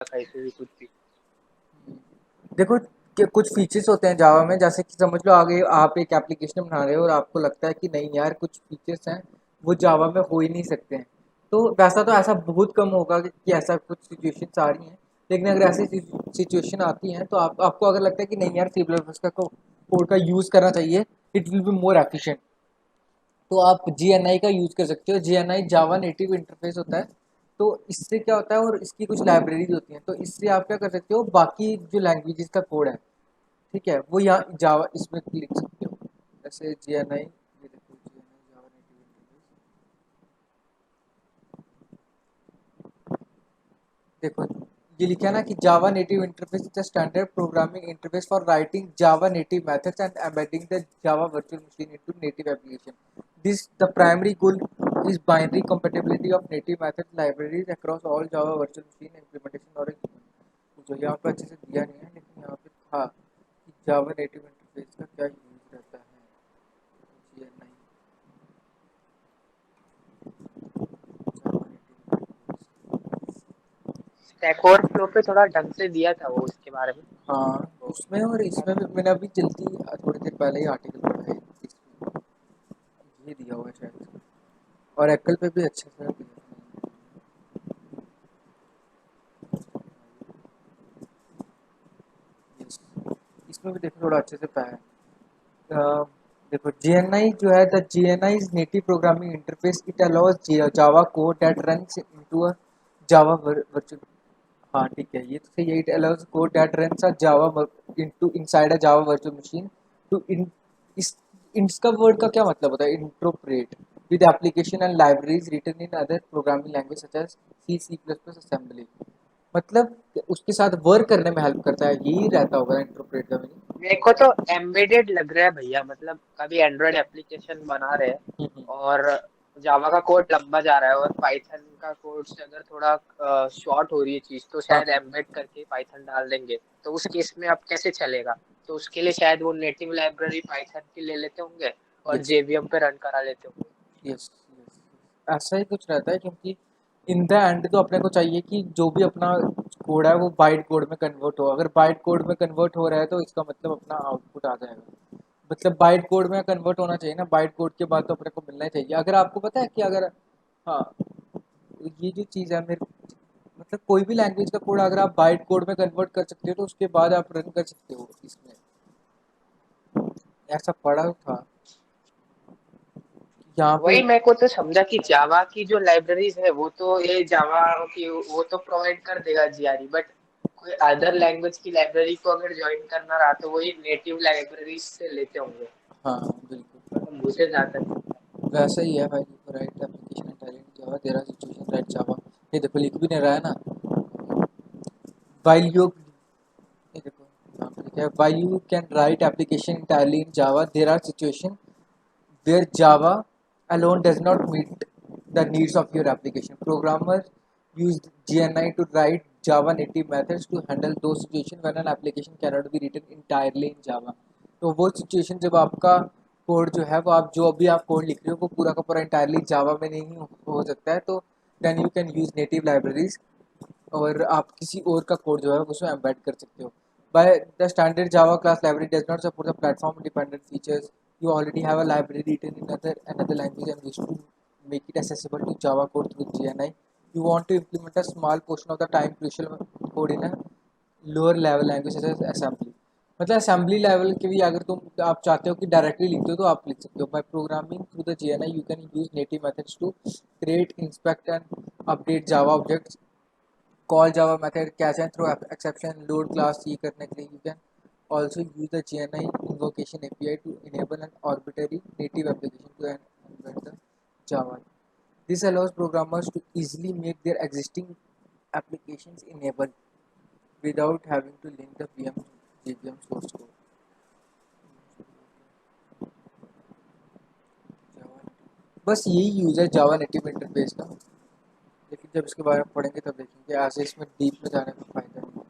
कहीं से भी कुछ भी। देखो कि कुछ फीचर्स होते हैं जावा में, जैसे कि समझ लो आगे आप एक एप्लीकेशन बना रहे हो और आपको लगता है कि नहीं यार कुछ फीचर्स हैं वो जावा में हो ही नहीं सकते हैं। तो वैसा तो ऐसा बहुत कम होगा कि ऐसा कुछ सिचुएशंस आ रही हैं। लेकिन अगर ऐसी सिचुएशन आती हैं तो आपको अगर लगता है कि नहीं यार सी प्लस प्लस का कोड का यूज़ करना चाहिए, it will be more efficient, तो आप GNI का यूज़ कर सकते हो। GNI जावा नेटिव इंटरफेस होता है। तो इससे क्या होता है, और इसकी कुछ लाइब्रेरीज होती हैं, तो इससे आप क्या कर सकते हो, बाकी जो लैंग्वेजेस का कोड है, ठीक है, वो यहाँ जावा इसमें लिख सकते हो। जैसे GNI, ये देखो GNI जावा नेटिव इंटरफेस, देखो ये लिखा है ना कि Java native interface is a standard programming interface for writing Java native methods and embedding the Java virtual machine into native application. This the primary goal is binary compatibility of native method libraries across all Java virtual machine implementation और जो यहाँ पे अच्छे से दिया नहीं है, लेकिन यहाँ पे था कि Java native interface का क्या यूज रहता है। GNI Java native interface, stack overflow पे थोड़ा ढंग से दिया था वो उसके बारे में। हाँ तो उसमें और देखा इसमें था। भी मैंने अभी जल्दी थोड़ी देर पहले ही आर्टिकल पढ़ा है इसमें, ये दिया हुआ है शायद, और एक्ल पे भी अच्छे से दिया है। Yes, इसमें भी देखो थोड़ा अच्छे से पाया है। देखो GNI जो है, the GNI is native programming interface, it allows Java code that runs into a Java virtual, हाँ ठीक है ये तो सही है, it allows code that runs a into inside a Java virtual machine to इस इसका वर्ड का क्या मतलब होता है, interpret with application and libraries written in other programming language such as C++, assembly, मतलब उसके साथ वर्क करने में हेल्प करता है, यही रहता होगा इंटरप्रेट का मेरे को तो एम्बेडेड लग रहा है भैया, मतलब कभी एंड्रॉयड एप्लीकेशन बना रहे हैं मीनिंग। और जावा का कोड लंबा जा रहा है और पाइथन का कोड से अगर थोड़ा शॉर्ट हो रही है चीज तो हाँ शायद एम्बेड करके पाइथन डाल देंगे। तो उस केस में अब कैसे चलेगा? तो उसके लिए शायद वो नेटिव लाइब्रेरी पाइथन की ले लेते होंगे और यस जेवीएम पे रन करा लेते होंगे। यस यस, ऐसा ही कुछ रहता है, क्योंकि इन द एंड तो अपने को चाहिए कि जो भी अपना कोड है वो बाइट कोड में कन्वर्ट हो। अगर बाइट कोड में कन्वर्ट हो रहा है तो इसका मतलब अपना आउटपुट आ जाएगा, मतलब बाइट कोड में कन्वर्ट होना चाहिए ना, बाइट कोड के बाद तो अपने को मिलना ही चाहिए। अगर आपको पता है कि अगर, हाँ, ये जो चीज़ है मेरे, मतलब कोई भी लैंग्वेज का कोड अगर आप बाइट कोड में कन्वर्ट कर सकते हो तो उसके बाद आप रन कर सकते हो इसमें, ऐसा पड़ा था यहाँ पे। वही मेरे को तो समझा कि जावा की जो लाइब्रेरीज है वो तो ये जावा की वो तो प्रोवाइड कर देगा जीआरई, बट कोई अदर लैंग्वेज की लाइब्रेरी को अगर ज्वाइन करना रहा तो वही नेटिव लाइब्रेरीज से लेते होंगे। हाँ बिल्कुल, तो मुझे जहाँ तक वैसा ही है भाई, right application and talent Java there are situation right Java, ये देखो लिख भी नहीं रहा है ना, while you, ये देखो यहाँ पे लिखा है while you can write application entirely in Java, there are situations where Java alone does not meet the needs of your application. Programmers use GNI to write Java native methods to handle those situations when an application cannot be written entirely in Java. तो वो situation जब आपका code जो है वो, आप जो अभी आप कोड लिख रहे हो वो पूरा का पूरा इंटायरली जावा में नहीं हो सकता है, तो then you can use native libraries, और आप किसी और का कोड जो है उसमें एम्बेड कर सकते हो। By the standard Java class library does not support the platform dependent features, you already have a library written in another language and wish to make it accessible to Java code through GNI. You want to implement a small portion of the time crucial code in a lower level language such as assembly. मतलब assembly level के भी अगर तुम आप चाहते हो कि directly लिखते हो तो आप लिख सकते हो। By programming through the GNI you can use native methods to create, inspect and update Java objects, call Java method, catch and throw exception, load class, ये करने के लिए you can also use the GNI invocation API to enable an arbitrary native application to embed the Java. This allows programmers to easily make their existing applications enable without having to link the JVM source code. बस यही use है जावा native interface का, लेकिन जब इसके बारे में पढ़ेंगे तब देखेंगे, ऐसे इसमें डीप में जाने का फायदा नहीं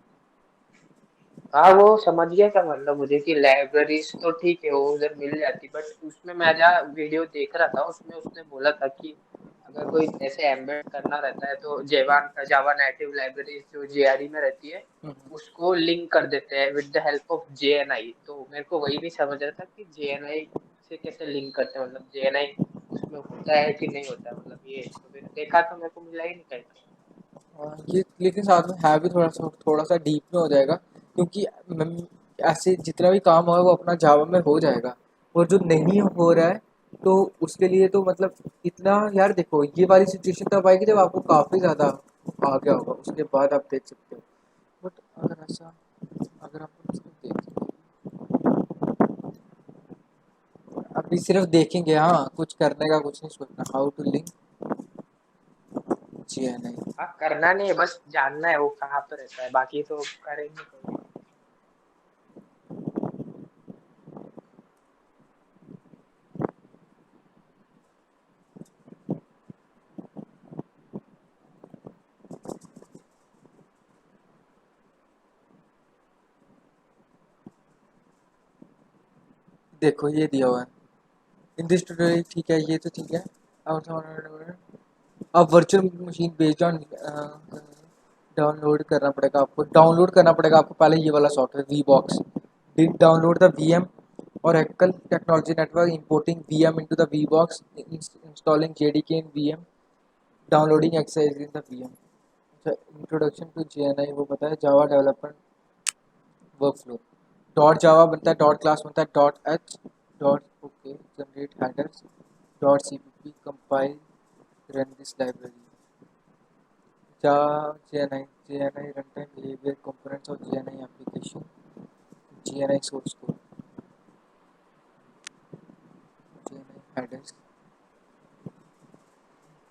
हाँ वो समझ गया क्या मतलब मुझे कि लाइब्रेरीज तो ठीक है वो उधर मिल जाती, बट उसमें मैं जहाँ वीडियो देख रहा था उसमें उसने बोला था कि अगर कोई ऐसे एम्बेड करना रहता है तो जावा जावा नेटिव लाइब्रेरी जो जेआरई में रहती है हम्म। उसको लिंक कर देते हैं विद द हेल्प ऑफ जेएनआई। तो मेरे को वही नहीं समझ रहा था कि जेएनआई से कैसे लिंक करते हैं, मतलब जेएनआई उसमें होता है कि नहीं होता है, मतलब ये तो फिर देखा तो मेरे को मिला ही नहीं कहीं। ये लेकिन साथ में है भी थोड़ा सा डीप में हो जाएगा, क्योंकि ऐसे जितना भी काम होगा वो अपना जावा में हो जाएगा, और जो नहीं हो रहा है तो उसके लिए तो मतलब इतना यार देखो, ये वाली सिचुएशन तब आएगी जब आपको काफ़ी ज़्यादा आ गया होगा, उसके बाद आप देख सकते हो। बट अगर ऐसा, अगर आप इसको अभी सिर्फ देखेंगे, हाँ कुछ करने का कुछ नहीं सोचना, हाउ टू लिंक जी है नहीं। हाँ करना नहीं है, बस जानना है वो कहाँ पर रहता है, बाकी तो करेंगे कोई नहीं। देखो ये दिया हुआ है इन दिस ट्यूटोरियल, ठीक है ये तो ठीक है। अब virtual machine based on download करना पड़ेगा आपको, पहले ये वाला software V box did download the V M और Oracle technology network importing V M into the V box installing J D K in V M downloading exercise in the V M. अच्छा, introduction to J N I वो पता है, Java development workflow. Dot Java बनता है, dot class बनता है, dot H, dot okay generate headers, dot C P P compile run this library. JNI runtime behavior components of JNI application, JNI source code, JNI headers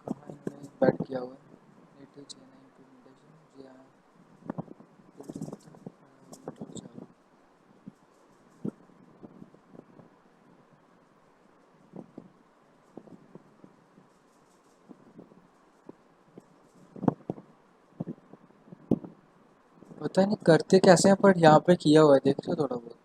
कहाँ इन्होंने embed किया हुआ है, native JNI implementation JNI पता नहीं करते कैसे हैं, पर यहाँ पे किया हुआ है, देख रहे हो थोड़ा बहुत।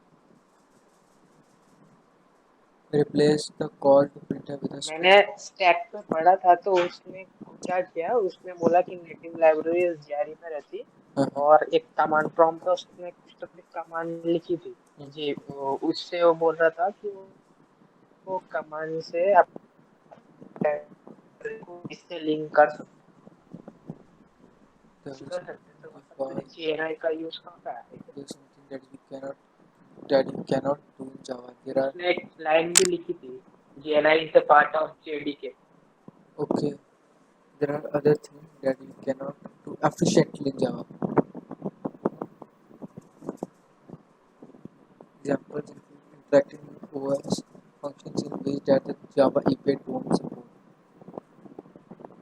Replace the call to printer with a मैंने स्ट्रिंग। स्टैक पे पढ़ा था तो उसने क्या किया, उसने बोला कि नेटिव लाइब्रेरी जेआरई में रहती, हाँ हाँ। और एक कमांड प्रॉम्प्ट था उसने कुछ तो कुछ कमांड लिखी थी जी, उससे वो बोल रहा था कि वो कमांड से आप इससे लिंक कर सकते There is कर सकते हैं। तो something मतलब for मैंने जेएनआई का यूज कहाँ करा है। there is something that you cannot do in Java. There are उसने एक लाइन भी लिखी थी, JNI is the part of JDK. okay, there are other things that you cannot do efficiently in Java. Examples include interacting with OS functions in ways that the Java EPA don't support,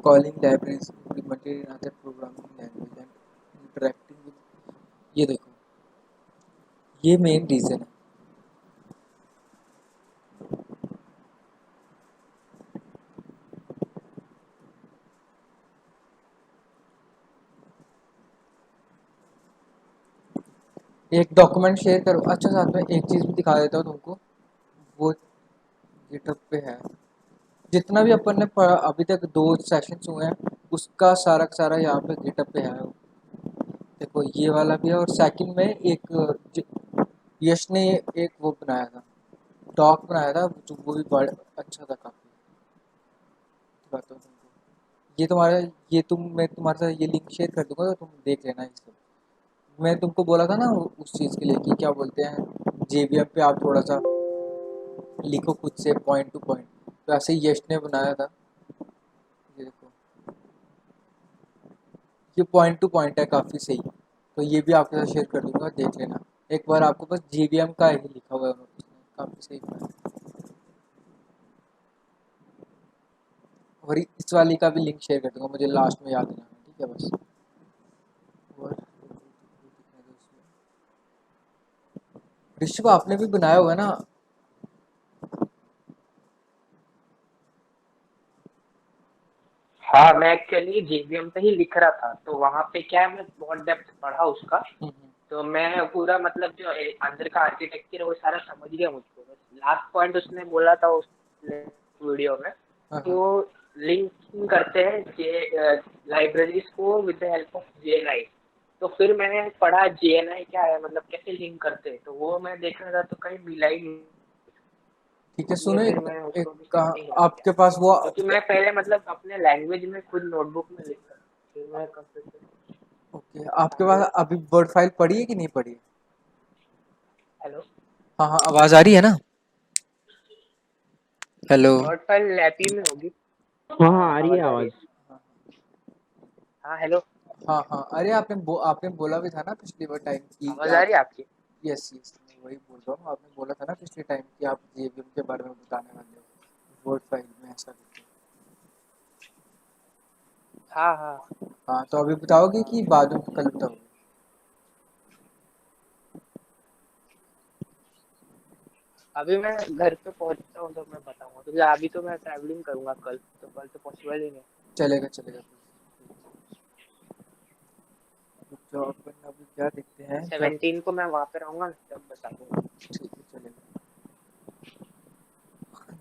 calling libraries implemented in other programming language, and interacting with ये देखो, ये main reason है। एक document share करो, अच्छा साथ में एक चीज़ भी दिखा देता हूँ तुमको, वो गिटहब पे है, जितना भी अपन ने पढ़ा अभी तक, 2 सेशंस हुए हैं उसका सारा का सारा यहाँ पे गिटहब पे है। देखो ये वाला भी है, और सेकंड में यश ने एक वो बनाया था, डॉक बनाया था जो वो भी बड़ा अच्छा था काफ़ी। बताओ तुमको, ये तुम्हारा, ये मैं तुम्हारे साथ ये लिंक शेयर कर दूंगा तो तुम देख लेना ये सब। मैं तुमको बोला था ना उस चीज़ के लिए कि क्या बोलते हैं, जेवीएम पे आप थोड़ा सा लिखो खुद से पॉइंट टू पॉइंट, तो ऐसे ही यश ने बनाया था। ये देखो, ये पॉइंट टू पॉइंट है काफ़ी सही, तो ये भी आपके साथ शेयर कर दूंगा, देख लेना एक बार। आपको बस जेवीएम का ही लिखा हुआ है उसने, काफ़ी सही बनाया। और इस वाली का भी लिंक शेयर कर दूंगा, मुझे लास्ट में याद दिलाना, ठीक है बस। और ऋषभ आपने भी बनाया हुआ है ना? हाँ मैं एक्चुअली जेवीएम पे ही लिख रहा था, तो वहां पे क्या है, मैं बहुत डेप्थ पढ़ा उसका। तो मैं पूरा मतलब जो अंदर का आर्किटेक्चर है वो सारा समझ गया मुझको, बस लास्ट पॉइंट उसने बोला था उस वीडियो में, हाँ हाँ। तो लिंकिंग करते हैं लाइब्रेरीज को विद द हेल्प ऑफ जेएनआई। तो फिर मैंने पढ़ा जेएनआई क्या है, मतलब कैसे लिंक करते हैं, तो वो मैं देख रहा था तो कहीं मिला ही नहीं। ठीक है, ये सुनो, फिर एक मैं एक उसको भी कहा कंटिन्यू किया, आपके पास वो। क्योंकि मैं पहले मतलब अपने लैंग्वेज में खुद नोटबुक में लिखता था, फिर मैं कंप्यूटर। ओके, आपके हाँ पास बोलो। अभी वर्ड फाइल पड़ी है कि नहीं पड़ी है? हेलो। हाँ हाँ, आवाज आ रही है ना? हेलो। वर्ड फाइल लैपी में होगी। हाँ हाँ, हाँ आ रही है आवाज आ रही आवाज। है। हाँ हेलो। हाँ हाँ, अरे आपने बोला भी था ना पिछली बार टाइम की आवाज आ आप। रही है आपकी। यस यस, मैं वही बोल रहा हूँ, आपने बोला था ना पिछले टाइम कि आप जेवीएम के बारे में बताने वाले हो वर्ड फाइल में ऐसा करके। हाँ हाँ हाँ, तो अभी बताओगे कि बाद में कल बताओगे? अभी मैं घर पे पहुंचता हूँ तो मैं बताऊंगा, क्योंकि अभी तो मैं ट्रैवलिंग करूंगा कल, तो कल तो पॉसिबल ही नहीं। चलेगा चलेगा। तो अपन अभी क्या देखते हैं क्या? 17 को मैं वहां पे रहूंगा ना, तब बता दूंगा। ठीक है, चलेगा।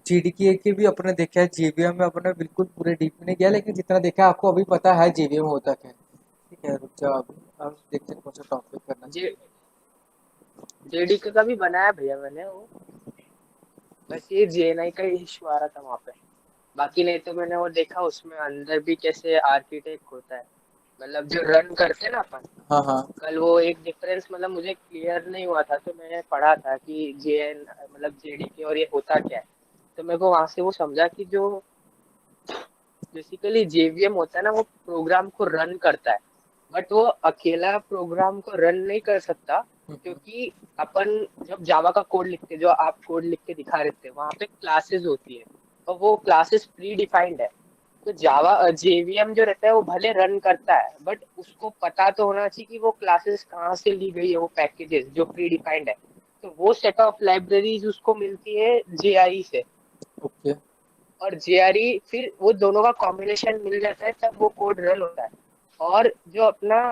जीडीके के भी अपने देखा है, जेवीएम में अपने बिल्कुल पूरे डीप में नहीं गया, लेकिन जितना देखा है आपको अभी पता है जेवीएम होता क्या है। ठीक है, रुक जाओ, अभी अब देखते हैं कौन सा टॉपिक करना जे चाहिए। जेडीके का भी बनाया भैया मैंने वो, बस ये जेएनआई का इशू आ रहा था वहां पे। बाकी नहीं तो मैंने वो देखा उसमें अंदर भी कैसे आर्किटेक्ट होता है, मतलब जो रन करते हैं ना अपन। हाँ हाँ। कल वो एक डिफरेंस मतलब मुझे क्लियर नहीं हुआ था, तो मैंने पढ़ा था कि जेएन मतलब जेडीके और ये होता क्या है। तो मेरे को वहां से वो समझा कि जो बेसिकली जेवीएम होता है ना, वो प्रोग्राम को रन करता है, बट वो अकेला प्रोग्राम को रन नहीं कर सकता। क्योंकि अपन जब जावा का कोड लिखते हैं, जो आप कोड लिख के दिखा रहे थे, वहां पे क्लासेस होती है, और वो क्लासेस प्री डिफाइंड है। तो जावा जेवीएम जो रहता है वो भले रन करता है, बट उसको पता तो होना चाहिए कि वो क्लासेस कहाँ से ली गई है, वो पैकेजेस जो प्री डिफाइंड है। तो वो सेट ऑफ लाइब्रेरीज उसको मिलती है जेआरई से, ओके। और जेआरई फिर वो दोनों का कॉम्बिनेशन मिल जाता है, तब वो कोड रन होता है। और जो अपना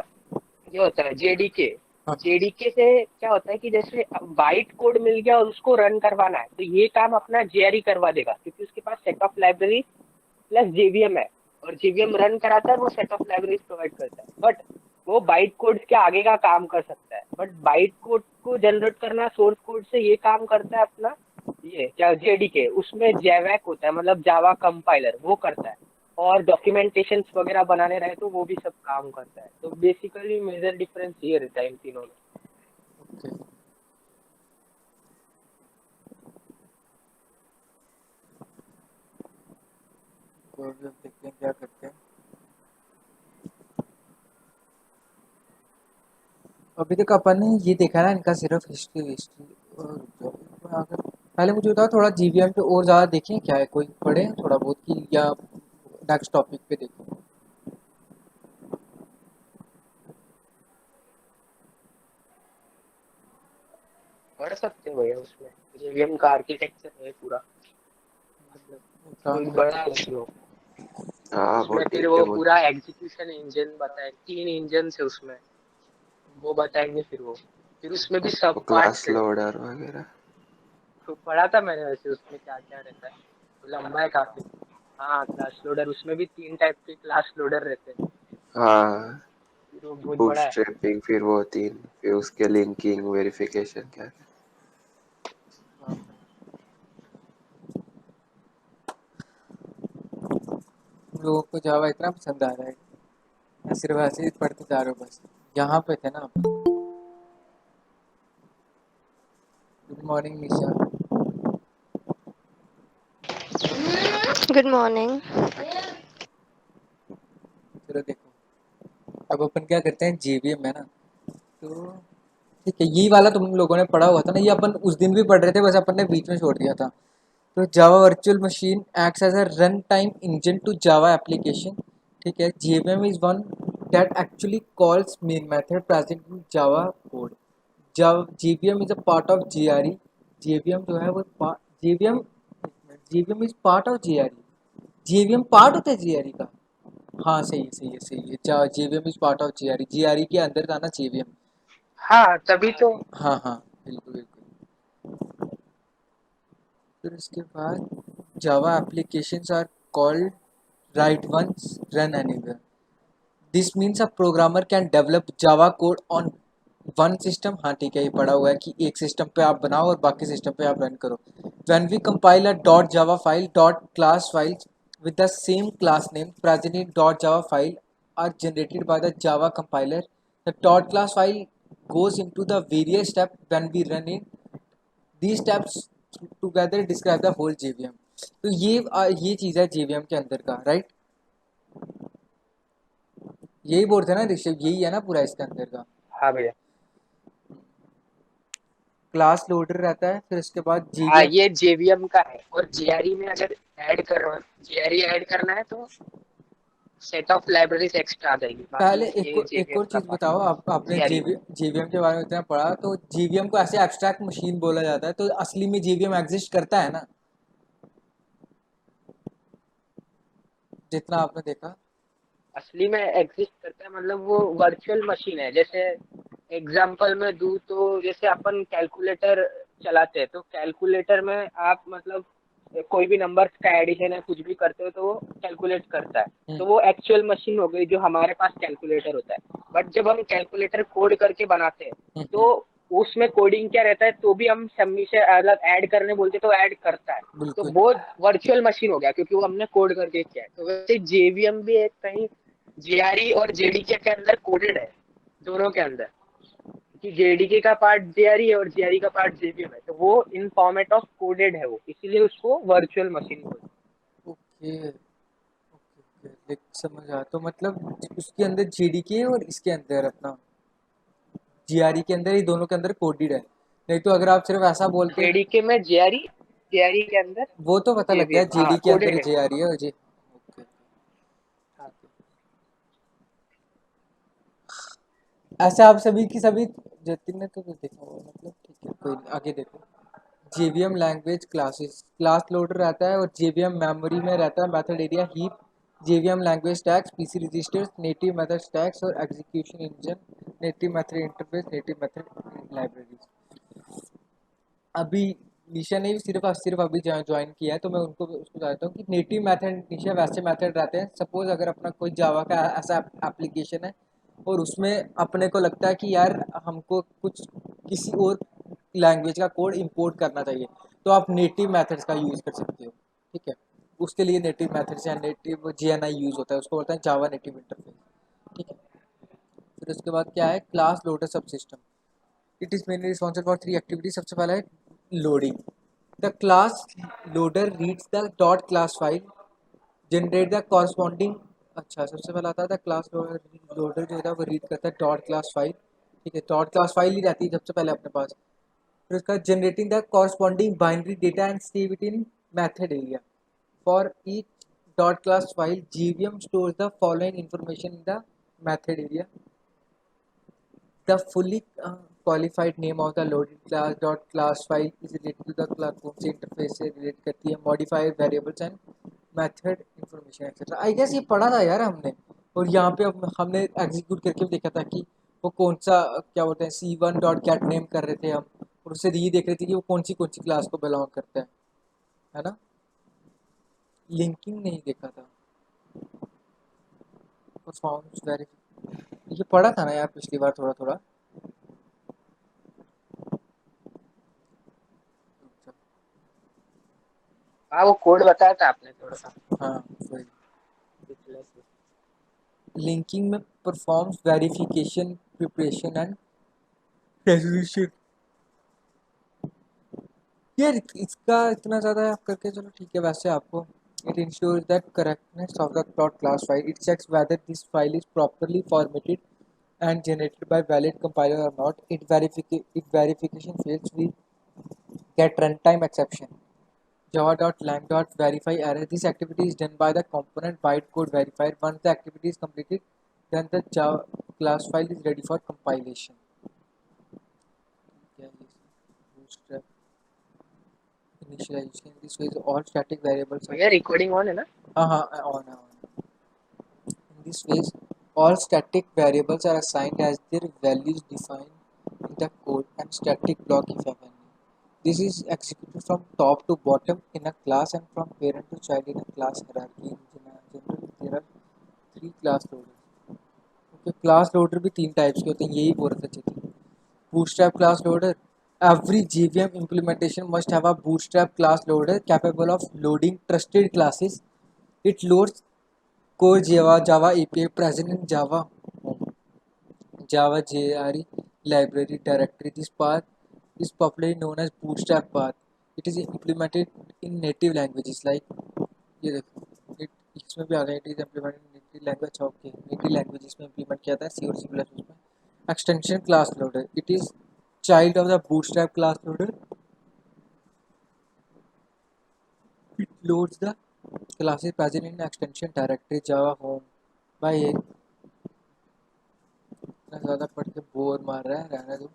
ये होता है जेडीके, हाँ जेडीके से क्या होता है कि जैसे बाइट कोड मिल गया और उसको रन करवाना है, तो ये काम अपना जेआरई करवा देगा, क्योंकि उसके पास set of library plus JVM है, और जेवीएम रन कराता है, वो सेट ऑफ लाइब्रेरीज प्रोवाइड करता है। बट वो बाइट कोड के आगे का काम कर सकता है, बट बाइट कोड को जनरेट करना सोर्स कोड से, ये काम करता है अपना ये क्या जेडीके, उसमें जैवैक होता है, मतलब जावा कंपाइलर वो करता है। और डॉक्यूमेंटेशन वगैरह बनाने रहे तो वो भी सब काम करता है। तो बेसिकली मेजर डिफरेंस ये रहता है इन तीनों में। ओके। तो अभी अब देखते हैं क्या करते हैं। अभी तक अपन ने ये देखा ना, इनका सिर्फ हिस्ट्री हिस्ट्री। और रुक जाओ, अगर पहले मुझे बताओ थोड़ा जीवीएम पे और ज़्यादा देखें क्या है, कोई पढ़े थोड़ा बहुत की, या नेक्स्ट टॉपिक पे देखें? पढ़ सकते हो भैया, उसमें जेवीएम का आर्किटेक्चर है पूरा, मतलब एक काम कोई करते बड़ा नहीं हो। हाँ उसमें बहुत फिर ठीक है, वो बहुत पूरा ठीक। एग्जीक्यूशन इंजन बताए, 3 इंजन है उसमें, वो बताएंगे फिर वो। फिर उसमें भी सब वो पार्ट्स क्लास है। लोडर वगैरह। तो पढ़ा था मैंने वैसे, उसमें क्या क्या रहता है, तो लंबा है काफी। हाँ क्लास लोडर, उसमें भी 3 टाइप के क्लास लोडर रहते हैं, हाँ, फिर वो बहुत बड़ा है। बूटस्ट्रैपिंग, फिर वो तीन, फिर उसके लिंकिंग वेरिफिकेशन क्या क्या। हम लोगों को जावा इतना पसंद आ रहा है, मैं सिर्फ ऐसे ही पढ़ते जा रहे हो बस। यहाँ पे थे ना अपन। गुड मॉर्निंग निशा। Good morning. चलो देखो, अब अपन क्या करते हैं, जेवीएम है ना, तो ठीक है, ये वाला तुम लोगों ने पढ़ा हुआ था ना, ये अपन उस दिन भी पढ़ रहे थे, बस अपन ने बीच में छोड़ दिया था। तो Java virtual machine acts as a runtime engine to Java application. ठीक है, JVM is one that actually calls main method present in java code. java jvm is a part of gre। jvm जो है वो jvm jvm is part of gre। jvm part होता है gre का? हाँ सही है सही है सही है, jvm is part of gre, gre के अंदर था ना jvm। हाँ तभी तो। हाँ हाँ, बिल्कुल बिल्कुल। फिर उसके बाद Java applications are called write once, run anywhere. This means a programmer can develop Java code on one system. हाँ ठीक है, ये पढ़ा हुआ है कि एक सिस्टम पे आप बनाओ और बाकी सिस्टम पे आप रन करो. When we compile a .java file, .class files with the same class name present in .java file are generated by the Java compiler. The .class file goes into the various steps when we run it. These steps together describe the whole JVM. तो ये चीज़ है JVM के अंदर का, right? यही बोल थे ना ऋषभ, यही है ना पूरा इसके अंदर का. हाँ भैया. क्लास लोडर रहता है, फिर उसके बाद हाँ, JVM. ये जेवीएम का है. और जेआरई में अगर ऐड करो, जेआरई ऐड करना है तो सेट ऑफ लाइब्रेरीज एक्स्ट्रा आ जाएगी. पहले बाकी ये एक जेवीएम और का चीज़ पार्ट बताओ, आपने जेआरई. JVM के बारे में इतना पढ़ा, तो JVM को ऐसे एब्स्ट्रैक्ट मशीन बोला जाता है, तो असली में JVM एग्जिस्ट करता है ना, जितना आपने देखा? असली में एग्जिस्ट करता है, मतलब वो वर्चुअल मशीन है. जैसे एग्जांपल में दूं तो जैसे अपन कैलकुलेटर चलाते हैं, तो कैलकुलेटर में आप मतलब कोई भी नंबर्स का एडिशन है, कुछ भी करते हो तो वो कैलकुलेट करता है. तो वो एक्चुअल मशीन हो गई जो हमारे पास कैलकुलेटर होता है. बट जब हम कैलकुलेटर कोड करके बनाते हैं तो उसमें कोडिंग क्या रहता है, तो भी हम सबमिशन मतलब ऐड करने बोलते तो ऐड करता है. तो बिल्कुल. वो वर्चुअल मशीन हो गया क्योंकि वो हमने कोड करके किया है. तो वैसे जेवीएम भी एक कहीं जेआरई और जेडीके के अंदर कोडेड है, दोनों के अंदर. कि जेडीके का पार्ट जेआरई है और जेआरई का पार्ट जेवीएम है, तो वो इन फॉर्मेट ऑफ कोडेड है वो, इसीलिए उसको वर्चुअल मशीन बोलते हैं. ओके ओके ओके, समझ आया. तो मतलब उसके अंदर JDK और इसके अंदर अपना GRE के अंदर, ये दोनों के अंदर कोडेड है. नहीं तो अगर आप सिर्फ ऐसा बोलते, जेडीके में जेआरई, जेआरई के अंदर वो तो पता लग गया जेवीएम. हाँ, JD के अंदर कोडेड है. JRE है और जे. ओके. हाँ. ऐसे आप सभी की सभी जतिन ने तो देखा होगा, मतलब ठीक है, कोई नहीं, आगे देखो. JVM language classes, class loader रहता है, और JVM मेमोरी में रहता है method area, heap, JVM language stacks, PC registers, native method stacks और execution engine, native method interface, native method libraries. अभी निशा ने भी सिर्फ अभी ज्वाइन किया है, तो मैं उनको उसको बताता हूँ कि नेटिव मेथड निशा वैसे मेथड रहते हैं. सपोज अगर अपना कोई जावा का ऐसा एप्लीकेशन है और उसमें अपने को लगता है कि यार हमको कुछ किसी और लैंग्वेज का कोड इंपोर्ट करना चाहिए, तो आप नेटिव मेथड्स का यूज़ कर सकते हो. ठीक है, उसके लिए नेटिव मेथड्स या नेटिव JNI यूज़ होता है, उसको बोलते हैं जावा नेटिव इंटरफेस. ठीक है. फिर उसके बाद क्या है, क्लास लोडर सब system. It is mainly responsible for 3 activities. सबसे पहला है loading. The class loader reads the dot class file, generate the corresponding. अच्छा, सबसे पहला आता है क्लास लोडर जो होता है वो रीड करता है डॉट क्लास फाइल. ठीक है, डॉट क्लास फाइल ही रहती है सबसे पहले अपने पास. फिर उसका generating the corresponding binary data and save it in method area. For each dot class file JVM stores the following information in the method area. The fully qualified name of the loaded class dot class file is related to the class. कौन से interface से relate करती है, modified variables and method information etcetera. I guess ये पढ़ा था यार हमने, और यहाँ पे हमने एग्जीक्यूट करके भी देखा था कि वो कौन सा क्या बोलते हैं C1 डॉट गेट नेम कर रहे थे हम, और उससे ये देख रहे थे कि वो कौन सी क्लास को बिलोंग करता है ना. लिंकिंग नहीं देखा था. परफॉर्मेंस वेरिफिकेशन ये पढ़ा था ना यार पिछली बार थोड़ा थोड़ा. हाँ, वो कोड बताया था आपने थोड़ा सा हाँ वही. पिछले से. लिंकिंग में performs verification, preparation and resolution. यार इसका इतना ज़्यादा आप करके चलो ठीक है. वैसे आपको it ensures that correctness of the dot class file. It checks whether this file is properly formatted and generated by valid compiler or not. If verification fails, we get runtime exception. Java.lang.verify error. This activity is done by the component bytecode verifier. Once the activity is completed, then the Java class file is ready for compilation. Bootstrap initialization. In this way, all static variables are. भैया recording on है ना? हाँ on. In this way, all static variables are assigned as their values defined in the code and static block if any. This is executed from top to bottom in a class and from parent to child in a class hierarchy. In general, there are 3 class loader. Okay, class loader भी 3 types के होते हैं, यही बोल रहे थे। Bootstrap class loader, every JVM implementation must have a bootstrap class loader capable of loading trusted classes. It loads core Java API present in Java JRE library directory. This path is popularly known as bootstrap path. It is implemented in native languages like ये देखो, इसमें भी आ गया, it is implemented in native language। Okay, native languages में implement किया था C और C++ में। Extension class loader, it is child of the bootstrap class loader। It loads the classes present in extension directory Java home। भाई ये इतना ज़्यादा पढ़ के बोर मार रहा है, रहने दो।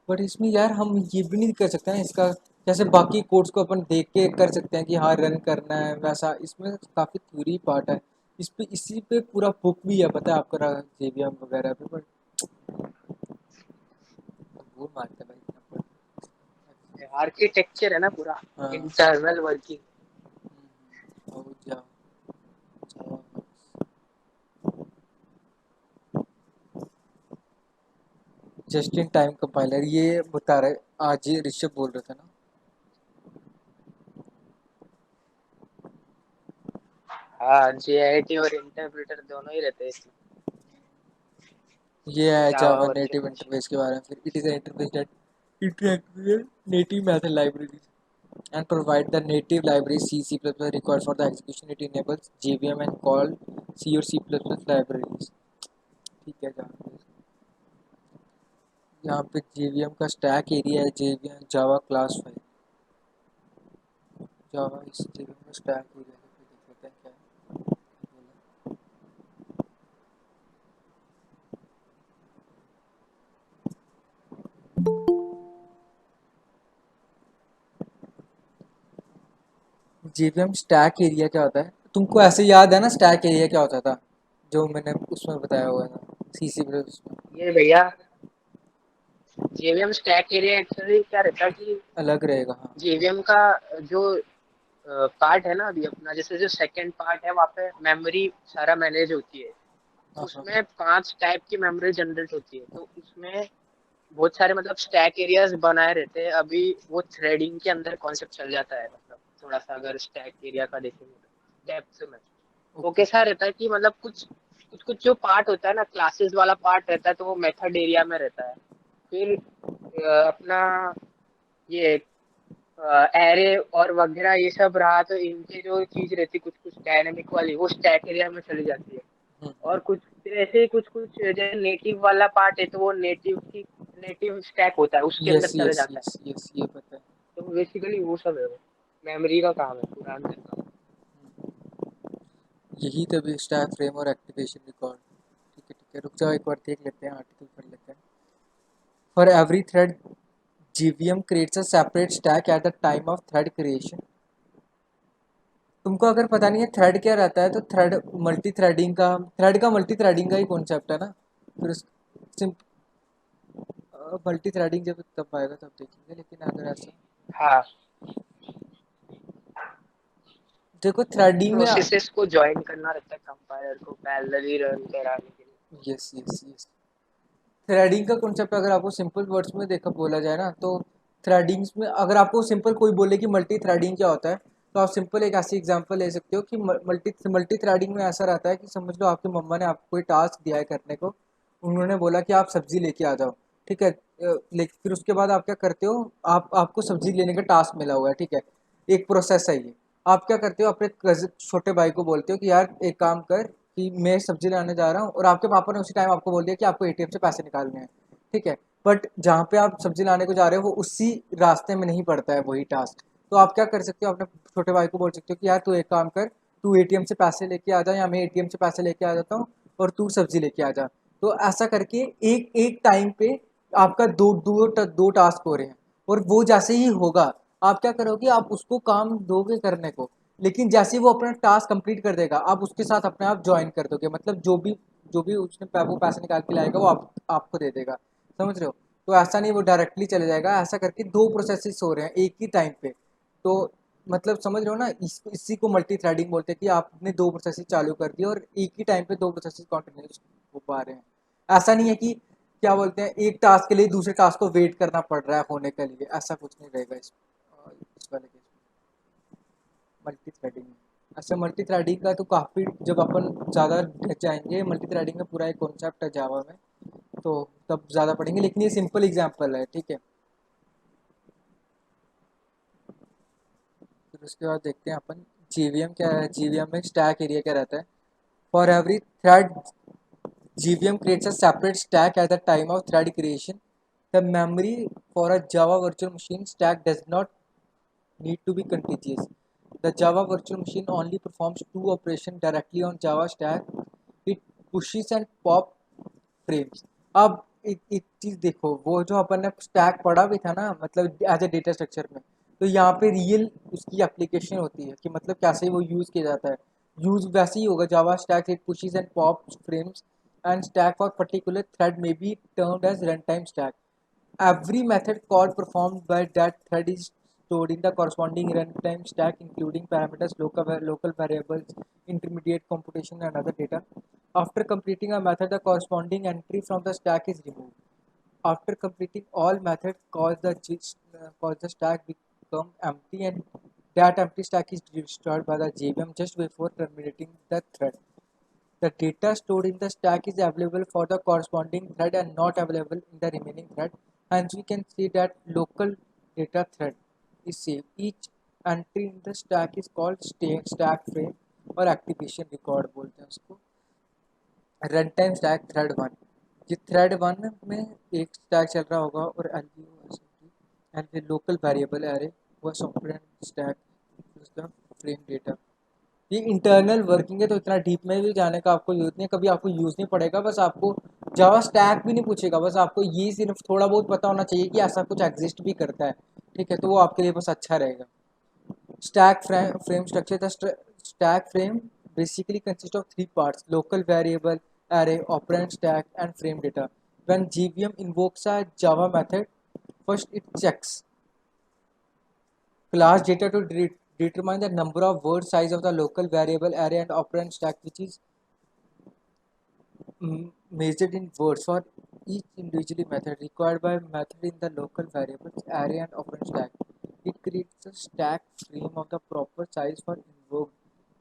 बट इसमें यार हम ये भी नहीं कर सकते ना इसका, जैसे बाकी कोड्स को अपन देख के कर सकते हैं कि हाँ रन करना है वैसा, इसमें काफ़ी थ्योरी पार्ट है। इस पे इसी पे पूरा बुक भी है, पता है आपका जेवीएम वगैरह पे, बट बोर मारता है भाई इतना पढ़। आर्किटेक्चर है ना पूरा, हाँ। Internal working. और जाओ जाओ जस्ट इन टाइम कंपाइलर, ये बता रहे आज ये ऋषभ बोल रहा था ना। हाँ, JIT और इंटरप्रेटर दोनों ही रहते हैं इसमें, ये है जावा जावा वर्जन नेटिव में। इंटरफेस के बारे में। फिर it is an interface that interact with native method libraries and provide the native library C++ required for the execution. It enables JVM and call C और C++ libraries। ठीक है, यहाँ पे JVM का स्टैक एरिया है, JVM Java class file, जावा इस JVM का stack area देख लेते हैं क्या है। JVM स्टैक एरिया क्या होता है, तुमको ऐसे याद है ना स्टैक एरिया क्या होता था, जो मैंने उसमें बताया हुआ था C++ में। ये भैया JVM स्टैक एरिया एक्चुअली क्या रहता है कि अलग रहेगा, हाँ। JVM का जो पार्ट है ना, अभी अपना जैसे जो सेकंड पार्ट है वहाँ पे मेमोरी सारा मैनेज होती है। हाँ हाँ उसमें 5 टाइप की मेमोरी जनरेट होती है, तो उसमें बहुत सारे मतलब स्टैक एरियाज बनाए रहते हैं। अभी वो थ्रेडिंग के अंदर कॉन्सेप्ट चल जाता है, मतलब थोड़ा सा अगर स्टैक एरिया का देखेंगे तो डेप्थ में वो ओके। कैसा रहता है कि मतलब कुछ जो पार्ट होता है ना, क्लासेस वाला पार्ट रहता है, तो वो मेथड एरिया में रहता है। फिर अपना ये एरे और वगैरह ये सब रहा, तो इनकी जो चीज रहती कुछ कुछ डायनेमिक वाली, वो स्टैक एरिया में चली जाती है। और कुछ फिर ऐसे ही कुछ कुछ जैसे नेटिव वाला पार्ट है, तो वो नेटिव स्टैक होता है, उसके अंदर यस चले यस जाता है। यस यस, ये पता है। तो बेसिकली वो सब है, वो मेमोरी का काम है पूरा अंदर का। यही तभी स्टैक फ्रेम और एक्टिवेशन रिकॉर्ड। ठीक है, रुक जाओ एक बार देख लेते हैं, आर्टिकल पढ़ लेते हैं। For every thread JVM creates a separate stack at the time of thread creation। तुमको अगर पता नहीं है थ्रेड क्या रहता है, तो थ्रेड का मल्टी थ्रेडिंग का ही कॉन्सेप्ट है ना। फिर उस मल्टी थ्रेडिंग जब तब आएगा तब देखेंगे, लेकिन अगर ऐसा हाँ, देखो थ्रेडिंग में। प्रोसेसेस को ज्वाइन करना रहता है कंपाइलर को पैरेलली रन कराने के लिए। यस यस यस, थ्रेडिंग का कॉन्सेप्ट अगर आपको सिंपल वर्ड्स में देखा बोला जाए ना, तो थ्रेडिंग्स में अगर आपको सिंपल कोई बोले कि मल्टी थ्रेडिंग क्या होता है, तो आप सिंपल एक ऐसी एग्जांपल ले सकते हो कि मल्टी थ्रेडिंग में ऐसा रहता है कि समझ लो आपकी मम्मा ने आपको कोई टास्क दिया है करने को। उन्होंने बोला कि आप सब्जी लेके आ जाओ, ठीक है। लेकिन फिर उसके बाद आप क्या करते हो, आपको सब्जी लेने का टास्क मिला हुआ है, ठीक है। एक प्रोसेस है ये। आप क्या करते हो, अपने छोटे भाई को बोलते हो कि यार एक काम कर कि मैं सब्जी लाने जा रहा हूँ, और आपके पापा ने उसी टाइम आपको बोल दिया कि आपको ATM से पैसे निकालने हैं, ठीक है। बट जहाँ पे आप सब्जी लाने को जा रहे हो वो उसी रास्ते में नहीं पड़ता है वही टास्क। तो आप क्या कर सकते हो, अपने छोटे भाई को बोल सकते हो कि यार तू एक काम कर, तू ATM से पैसे लेके आ जा, या मैं ATM से पैसे लेके आ जाता हूँ और तू सब्जी लेके आ जा। तो ऐसा करके एक एक टाइम पे आपका दो टास्क हो रहे हैं, और वो जैसे ही होगा आप क्या करोगे, आप उसको काम दोगे करने को, लेकिन जैसे ही वो अपना टास्क कंप्लीट कर देगा आप उसके साथ अपने आप ज्वाइन कर दोगे, मतलब जो भी उसने वो पैसे निकाल के लाएगा वो आपको दे देगा। समझ रहे हो। तो ऐसा नहीं वो डायरेक्टली चले जाएगा, ऐसा करके दो प्रोसेसेस हो रहे हैं एक ही टाइम पे। तो मतलब समझ रहे हो ना, इसी को मल्टी थ्रेडिंग बोलते हैं कि आपने दो प्रोसेस चालू कर दिया और एक ही टाइम पे दो प्रोसेस कंटिन्यूस हो पा रहे हैं। ऐसा नहीं है कि क्या बोलते हैं एक टास्क के लिए दूसरे टास्क को वेट करना पड़ रहा है होने के लिए, ऐसा कुछ नहीं रहेगा इस वाले केस मल्टी थ्रेडिंग में। ऐसे मल्टी थ्रेडिंग का तो काफ़ी, जब अपन ज़्यादा जाएंगे मल्टी थ्रेडिंग का पूरा एक कॉन्सेप्ट है जावा में, तो तब ज़्यादा पढ़ेंगे, लेकिन ये सिंपल एग्जाम्पल है, ठीक है। फिर उसके बाद देखते हैं अपन जीवीएम क्या है। जीवीएम में स्टैक एरिया क्या रहता है। For every thread GVM creates a separate stack at the time of thread creation. The memory for a Java virtual machine stack does not need to be contiguous. The Java virtual machine only performs two operations directly on Java stack. It pushes and pop frames. अब एक चीज़ देखो, वो जो अपन ने stack पढ़ा भी था ना, मतलब एज ए डेटा स्ट्रक्चर में, तो यहाँ पे रियल उसकी एप्लीकेशन होती है कि मतलब कैसे वो यूज़ किया जाता है। यूज़ वैसे ही होगा, Java stack it pushes and pop frames and stack for particular thread may be termed as runtime stack. Every method call performed by that thread is stored in the corresponding runtime stack, including parameters, local variables, intermediate computation, and other data. After completing a method, the corresponding entry from the stack is removed. After completing all methods, cause the stack become empty, and that empty stack is destroyed by the JVM just before terminating the thread. The data stored in the stack is available for the corresponding thread and not available in the remaining thread. Hence, we can see that local data thread is saved. Each entry in the stack is called stack frame और activation record बोलते हैं उसको। Run time stack thread one, ये thread one में एक stack चल रहा होगा और एलवी लोकल वेरिएबल एरे वो सॉफ्टवेयर स्टैक उसका फ्रेम डेटा। ये इंटरनल वर्किंग है, तो इतना डीप में भी जाने का आपको यूज़ नहीं है, कभी आपको यूज़ नहीं पड़ेगा। बस आपको जावा स्टैक भी नहीं पूछेगा, बस आपको ये सिर्फ थोड़ा बहुत पता होना चाहिए कि ऐसा कुछ एग्जिस्ट भी करता है, ठीक है, तो वो आपके लिए बस अच्छा रहेगा। Stack frame structure, the stack frame basically consists of three parts: local variable array, operand stack, and frame data. When GVM invokes a Java method, first it checks class data to determine the number of word size of the local variable array and operand stack, which is measured in words for each individually method required by method in the local variables array and operand stack. It creates a stack frame of the proper size for invoked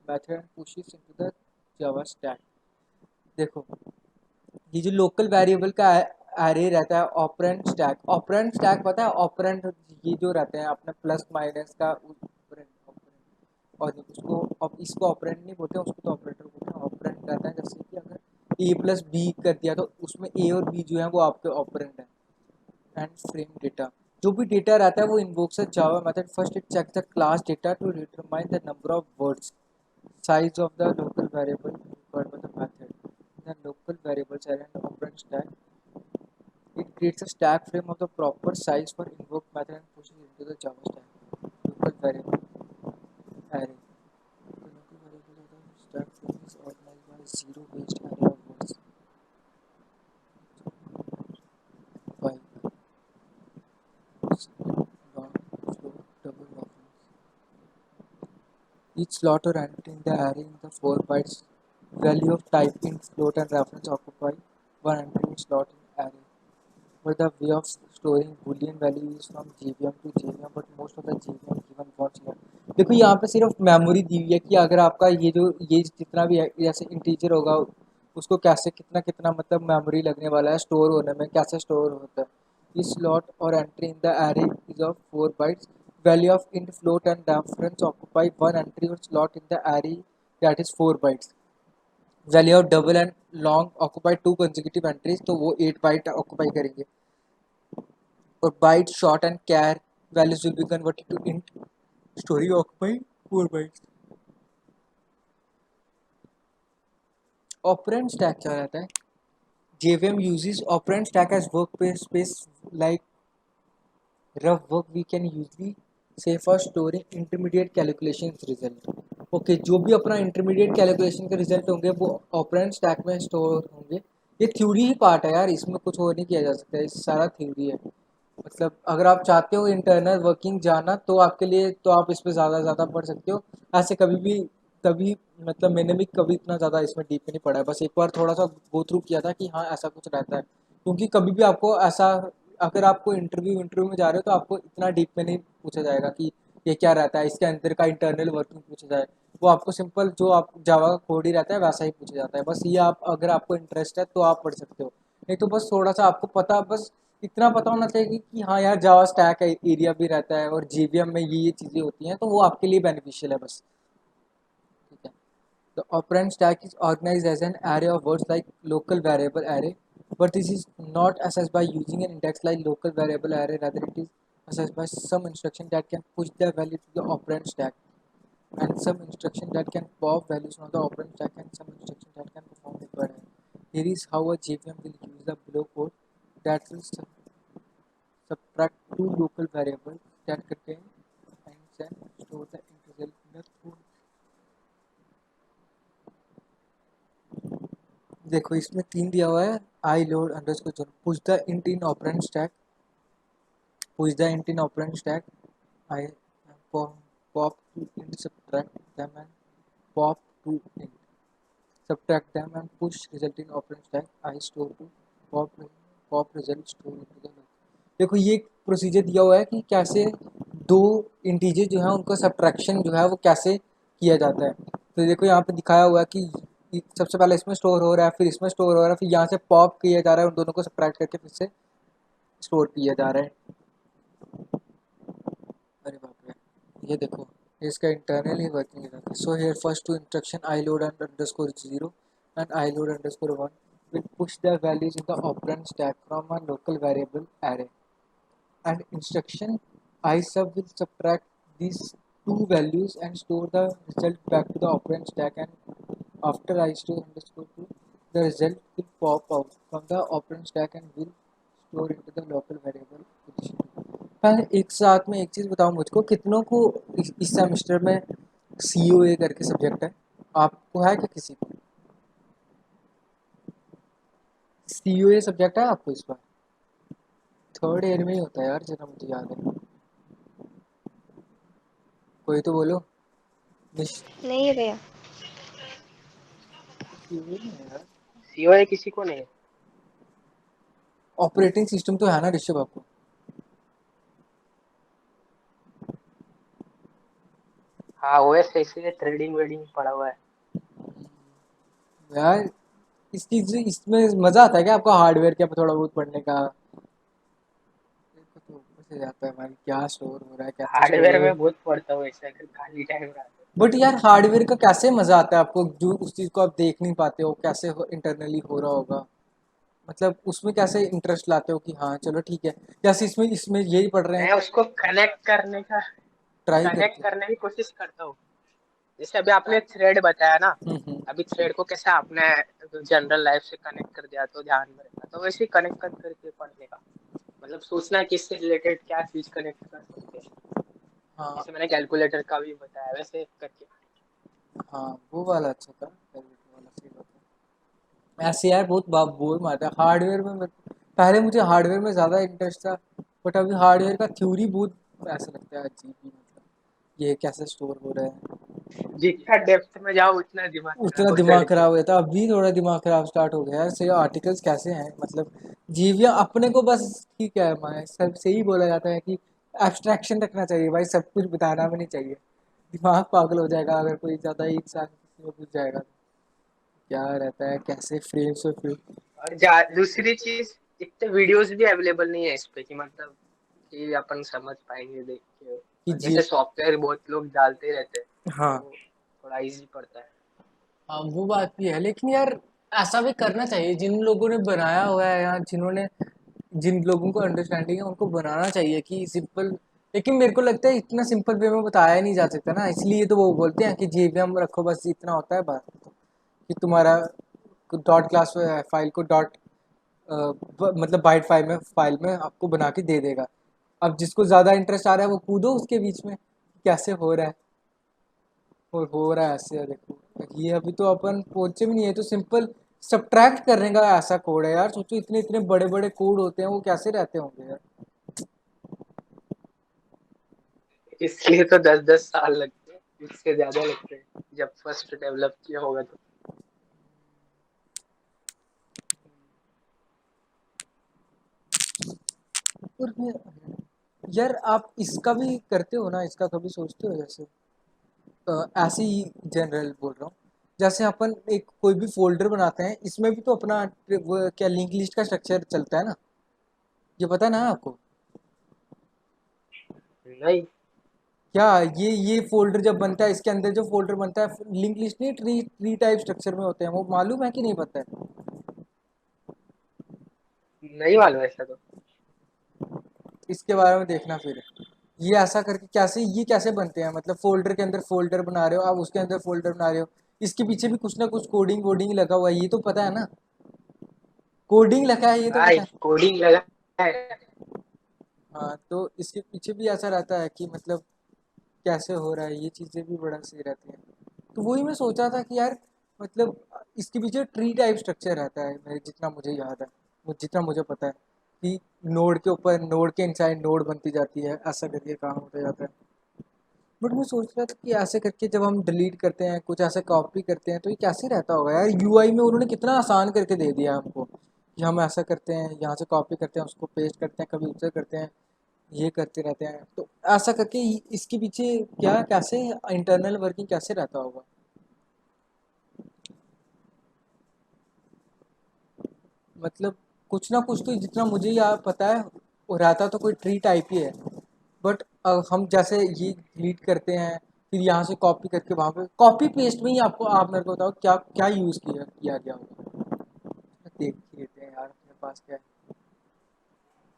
method and pushes into the Java stack. देखो, ये जो local variable का array रहता है operand stack पता है, operand ये जो रहते हैं अपने प्लस माइनस का ऑपरेंड, और उसको अब इसको ऑपरेंड नहीं बोलते हैं, उसको तो ऑपरेटर बोलते हैं। ऑपरेंड रहता है जैसे कि अगर ए प्लस बी कर दिया तो उसमें ए और बी जो है वो आपके ऑपरेंड है। एंड फ्रेम डेटा, जो भी डेटा रहता है वो invokes a Java method. First it check the class data to determine the number of words size of the local variable required by the method. The local variables array and operand stack. It creates a stack frame of the proper size for invoke method and pushes into the Java stack. Local variable array. The local variable of the stack frame is organized by a zero-based array of words. 5. Long, float, double offerings. Each slot or entry in the array in the 4 bytes value of type int, float, and reference occupy one entry in slot in array. But the way of storing boolean value is from JVM to JVM, but most of the JVM given wants here. देखो यहाँ पे सिर्फ memory दी हुई है कि अगर आपका ये जितना भी है जैसे इंटीजर होगा उसको कैसे कितना कितना मतलब मेमोरी लगने वाला है स्टोर होने में, कैसे स्टोर होता है। इस स्लॉट और entry in the array is of 4 bytes. Value of int, float, and reference occupy one entry or slot in the array, that is 4 bytes. Value of double and long occupy 2 consecutive entries, तो वो 8 byte occupy करेंगे। और byte, short and char values will be converted to int. Story occupy 4 bytes. Operand stack क्या रहता है? JVM uses operand stack as workspace like rough work we can usually say for storing intermediate calculations result. Okay, जो भी अपना intermediate calculation के result होंगे वो operand stack में स्टोर होंगे। ये थ्योरी ही पार्ट है यार, इसमें कुछ और नहीं किया जा सकता, ये सारा थ्योरी है। मतलब अगर आप चाहते हो इंटरनल वर्किंग जाना तो आपके लिए तो आप इस पे ज़्यादा ज़्यादा पढ़ सकते हो। ऐसे कभी भी कभी मतलब मैंने भी कभी इतना ज़्यादा इसमें डीप में नहीं पढ़ा है, बस एक बार थोड़ा सा गो थ्रू किया था कि हाँ ऐसा कुछ रहता है। क्योंकि कभी भी आपको ऐसा, अगर आपको इंटरव्यू में जा रहे हो तो आपको इतना डीप में नहीं पूछा जाएगा कि ये क्या रहता है, इसके अंदर का इंटरनल वर्किंग पूछा जाए। वो आपको सिंपल जो आप जावा का कोड ही रहता है वैसा ही पूछा जाता है। बस ये आप अगर आपको इंटरेस्ट है तो आप पढ़ सकते हो, नहीं तो बस थोड़ा सा आपको पता, बस इतना पता होना चाहिए कि हाँ यार जावा स्टैक एरिया भी रहता है और जीवीएम में ये चीज़ें होती हैं, तो वो आपके लिए बेनिफिशियल है बस। ठीक है। The operand stack is organized as an array of words like local variable array, but this is not accessed by using an index like local variable array. Rather, it is accessed by some instruction that can push the value to the operand stack, and some instruction that can pop values from the operand stack, and some instruction that can perform required array. Here is how a JVM will use the below code that will subtract two local variables that contain and then store the end result in the code. देखो इसमें 3 दिया हुआ है, I load underscore zone, push the int in operand stack, push the int in operand stack, I pop two int subtract them and pop two int subtract them and push result in operand stack, I store two pop pop result store into the. देखो ये procedure दिया हुआ है कि कैसे दो integer जो है उनका सब्ट्रैक्शन जो है वो कैसे किया जाता है। तो देखो यहाँ पे दिखाया हुआ है कि सबसे पहले इसमें स्टोर हो रहा है, फिर इसमें स्टोर हो रहा है, फिर यहाँ से पॉप किया जा रहा है, उन दोनों को सब्ट्रैक्ट करके फिर से स्टोर किया जा रहा है। अरे बाप रे, ये देखो इसका इंटरनल ही वर्किंग है। So here first two instruction I load and underscore 0 and I load underscore 1 will push the values in the operand stack from a local variable array, and instruction I sub will subtract these two values and store the result back to the operand stack, and after I store underscore 2 the result will pop out from the operand stack and will store into the local variable position। पहले एक साथ में एक चीज़ बताओ मुझको, कितनों को इस सेमेस्टर में COA करके सब्जेक्ट है? आपको है क्या किसी को COA सब्जेक्ट है आपको इस बार? थर्ड ईयर में ही होता है यार, जितना मुझे याद है। कोई तो बोलो। नहीं है भैया। COA नहीं है यार, सीओए किसी को नहीं है। ऑपरेटिंग सिस्टम तो है ना ऋषभ आपको? हाँ ओएस इसीलिए थ्रेडिंग वेडिंग पड़ा हुआ है। यार इस चीज इसमें मजा आता है क्या आपको हार्डवेयर के थोड़ा बहुत पढ़ने का? तो ऊपर से जाता है भाई, क्या स्टोर हो रहा है, कैसे स्टोर हो हार्डवेयर रहा है। में बहुत पढ़ता हूँ ऐसे अगर खाली टाइम रहा तो। बट यार हार्डवेयर का कैसे मजा आता है आपको, जो उस चीज को आप देख नहीं पाते हो कैसे इंटरनली हो रहा होगा, मतलब उसमें कैसे इंटरेस्ट लाते हो कि हाँ चलो ठीक है, जैसे इसमें इसमें यही पढ़ रहे हैं। मैं उसको ट्राई कनेक्ट करते करने की कोशिश करता हूँ। जैसे अभी आपने थ्रेड बताया ना, हम्म। अभी थ्रेड को कैसे आपने जनरल लाइफ से कनेक्ट कर दिया तो ध्यान में रहता, तो वैसे ही कनेक्ट कर करके पढ़ने का मतलब सोचना है किससे रिलेटेड क्या चीज कनेक्ट कर सकते हैं। हाँ जैसे मैंने कैलकुलेटर का भी बताया वैसे करके। हाँ वो वाला अच्छा था, कैलकुलेटर वाला सही बात है। ऐसे यार बहुत बोर मारता है हार्डवेयर में। पहले मुझे हार्डवेयर में ज़्यादा इंटरेस्ट था, बट अभी हार्डवेयर का थ्योरी बहुत ऐसा लगता है अजीब ही, मतलब ये कैसे स्टोर हो रहा है। जितना डेप्थ में जाओ उतना दिमाग खराब उतना हो दिमाग जाएगा। खराब हो जाता है, अभी थोड़ा दिमाग खराब स्टार्ट हो गया है। से आर्टिकल्स कैसे हैं, मतलब जीविया अपने को बस ठीक है, मैं सब से ही बोला जाता है कि एब्स्ट्रैक्शन रखना चाहिए भाई, सब कुछ बताना भी नहीं चाहिए। दिमाग पागल हो जाएगा अगर कोई ज़्यादा ही इंसान किसी में घुस जाएगा तो। क्या रहता है कैसे फ्रेम से फ्रेम और दूसरी चीज, इतने वीडियोस भी अवेलेबल नहीं है इस पे कि मतलब कि अपन समझ पाएंगे देख के। कि और जी। जैसे सॉफ्टवेयर बहुत लोग डालते रहते हैं हाँ तो थोड़ा इजी पड़ता है। हाँ वो बात भी है, लेकिन यार ऐसा भी करना चाहिए, जिन लोगों ने बनाया हुआ है या जिन्होंने जिन लोगों को अंडरस्टैंडिंग है उनको बनाना चाहिए कि सिंपल। लेकिन मेरे को लगता है इतना सिंपल वे में बताया ही नहीं जा सकता ना, इसलिए तो वो बोलते हैं कि जेवीएम रखो, बस इतना होता है बात कि तुम्हारा dot class file co dot मतलब बाइट फाइल में आपको बना के दे देगा। अब जिसको ज़्यादा इंटरेस्ट आ रहा है वो कूदो उसके बीच में, कैसे हो रहा है और हो रहा है ऐसे। देखो ये अभी तो अपन पहुंचे भी नहीं है, तो सिंपल सब्ट्रैक्ट करने का ऐसा कोड है यार। सोचो इतने इतने बड़े बड़े कोड होते हैं, वो कैसे रहते होंगे यार। इसलिए तो 10-10 साल लगते हैं, इससे ज्यादा लगते हैं जब फर्स्ट डेवलप किया होगा तो। और यार आप इसका भी करते हो ना, इसका कभी सोचते हो जैसे ऐसे ही जनरल बोल रहा हूँ, जैसे अपन एक कोई भी फोल्डर बनाते हैं, इसमें भी तो अपना वो क्या लिंक लिस्ट का स्ट्रक्चर चलता है ना, ये पता है ना आपको? नहीं। क्या ये फोल्डर जब बनता है, इसके अंदर जो फोल्डर बनता है लिंक लिस्ट नहीं, ट्री ट्री टाइप स्ट्रक्चर में होते हैं, वो मालूम है कि नहीं पता है? नहीं मालूम ऐसा तो। इसके बारे में देखना फिर। ये ऐसा करके कैसे ये कैसे बनते हैं, मतलब फोल्डर के अंदर फोल्डर बना रहे हो आप, उसके अंदर फोल्डर बना रहे हो, इसके पीछे भी कुछ ना कुछ कोडिंग वोडिंग लगा हुआ है, ये तो पता है ना, कोडिंग लगा है ये तो हाँ, पता है। कोडिंग लगा है। हाँ तो इसके पीछे भी ऐसा रहता है कि मतलब कैसे हो रहा है, ये चीज़ें भी बड़ा सही रहती हैं। तो वही मैं सोचा था कि यार मतलब इसके पीछे ट्री टाइप स्ट्रक्चर रहता है, मेरे जितना मुझे याद है, जितना मुझे पता है कि नोड के ऊपर नोड के इनसाइड नोड बनती जाती है, ऐसा करके काम होता जाता है। बट मैं सोच रहा था कि ऐसे करके जब हम डिलीट करते हैं कुछ, ऐसे कॉपी करते हैं, तो ये कैसे रहता होगा यार, यूआई में उन्होंने कितना आसान करके दे दिया हमको कि हम ऐसा करते हैं, यहाँ से कॉपी करते हैं, उसको पेस्ट करते हैं, कभी उधर करते हैं, ये करते रहते हैं, तो ऐसा करके इसके पीछे क्या कैसे इंटरनल वर्किंग कैसे रहता होगा? मतलब कुछ ना कुछ तो जितना मुझे यार पता है वो रहता तो कोई ट्री टाइप ही है, बट हम जैसे ये डिलीट करते हैं, फिर यहाँ से कॉपी करके वहाँ पे कॉपी पेस्ट में ही आपको, आप मेरे को बताओ क्या क्या यूज़ किया गया होगा, देख ही लेते हैं यार अपने पास क्या है।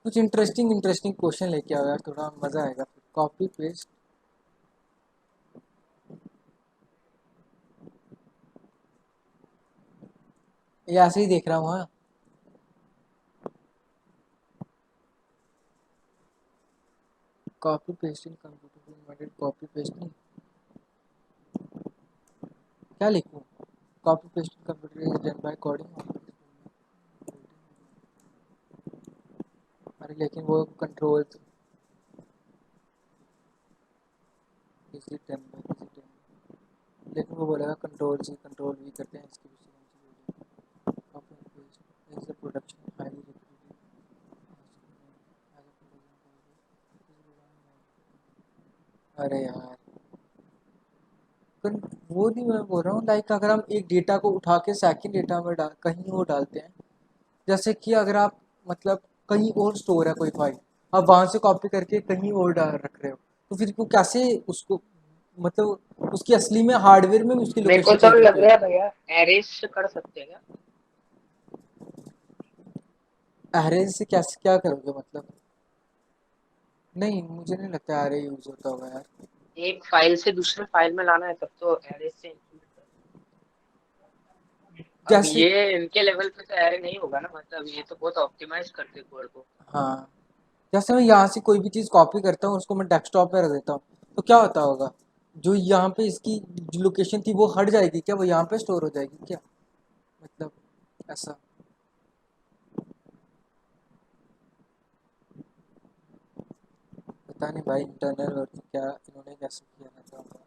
कुछ इंटरेस्टिंग इंटरेस्टिंग क्वेश्चन लेके आओ यार, थोड़ा मज़ा आएगा फिर कॉपी पेस्ट। ये ऐसे ही देख रहा हूँ हाँ। Copy paste in computer copy paste नहीं, क्या लिखूँ? Copy paste in computer is done by coding. अरे लेकिन वो control is it done by, is it done, लेकिन वो बोलेगा कंट्रोल सी कंट्रोल वी करते हैं इसके पीछे। Copy paste is the production highly अरे यार वो नहीं मैं बोल रहा हूँ, लाइक अगर हम एक डेटा को उठा के सेकंड डेटा में डाल कहीं वो डालते हैं, जैसे कि अगर आप मतलब कहीं और स्टोर है कोई फाइल, आप वहां से कॉपी करके कहीं और डाल रख रहे हो, तो फिर वो कैसे उसको मतलब उसकी असली में हार्डवेयर में भी उसकी मेरे को लोकेशन तो चेंज लग होती रहा है। है भैया एरेस कर सकते हैं क्या? अरे से कैसे क्या करोगे मतलब? नहीं मुझे नहीं लगता अरे यूज होता होगा यार। एक फाइल से दूसरे फाइल में लाना है तब तो एरेस से इंक्लूड कर। अब जैसे ये इनके लेवल पे तो एरे नहीं होगा ना, मतलब ये तो बहुत ऑप्टिमाइज करते हैं कोड को। हाँ, जैसे मैं यहाँ से कोई भी चीज़ कॉपी करता हूँ उसको मैं डेस्कटॉप पे रख देता हूँ, तो क्या होता होगा, जो यहाँ पे इसकी जो लोकेशन थी वो हट जाएगी क्या, वो यहाँ पे स्टोर हो जाएगी क्या, मतलब ऐसा? पता नहीं भाई इंटरनल वर्क क्या इन्होंने कैसे किया रहता होगा।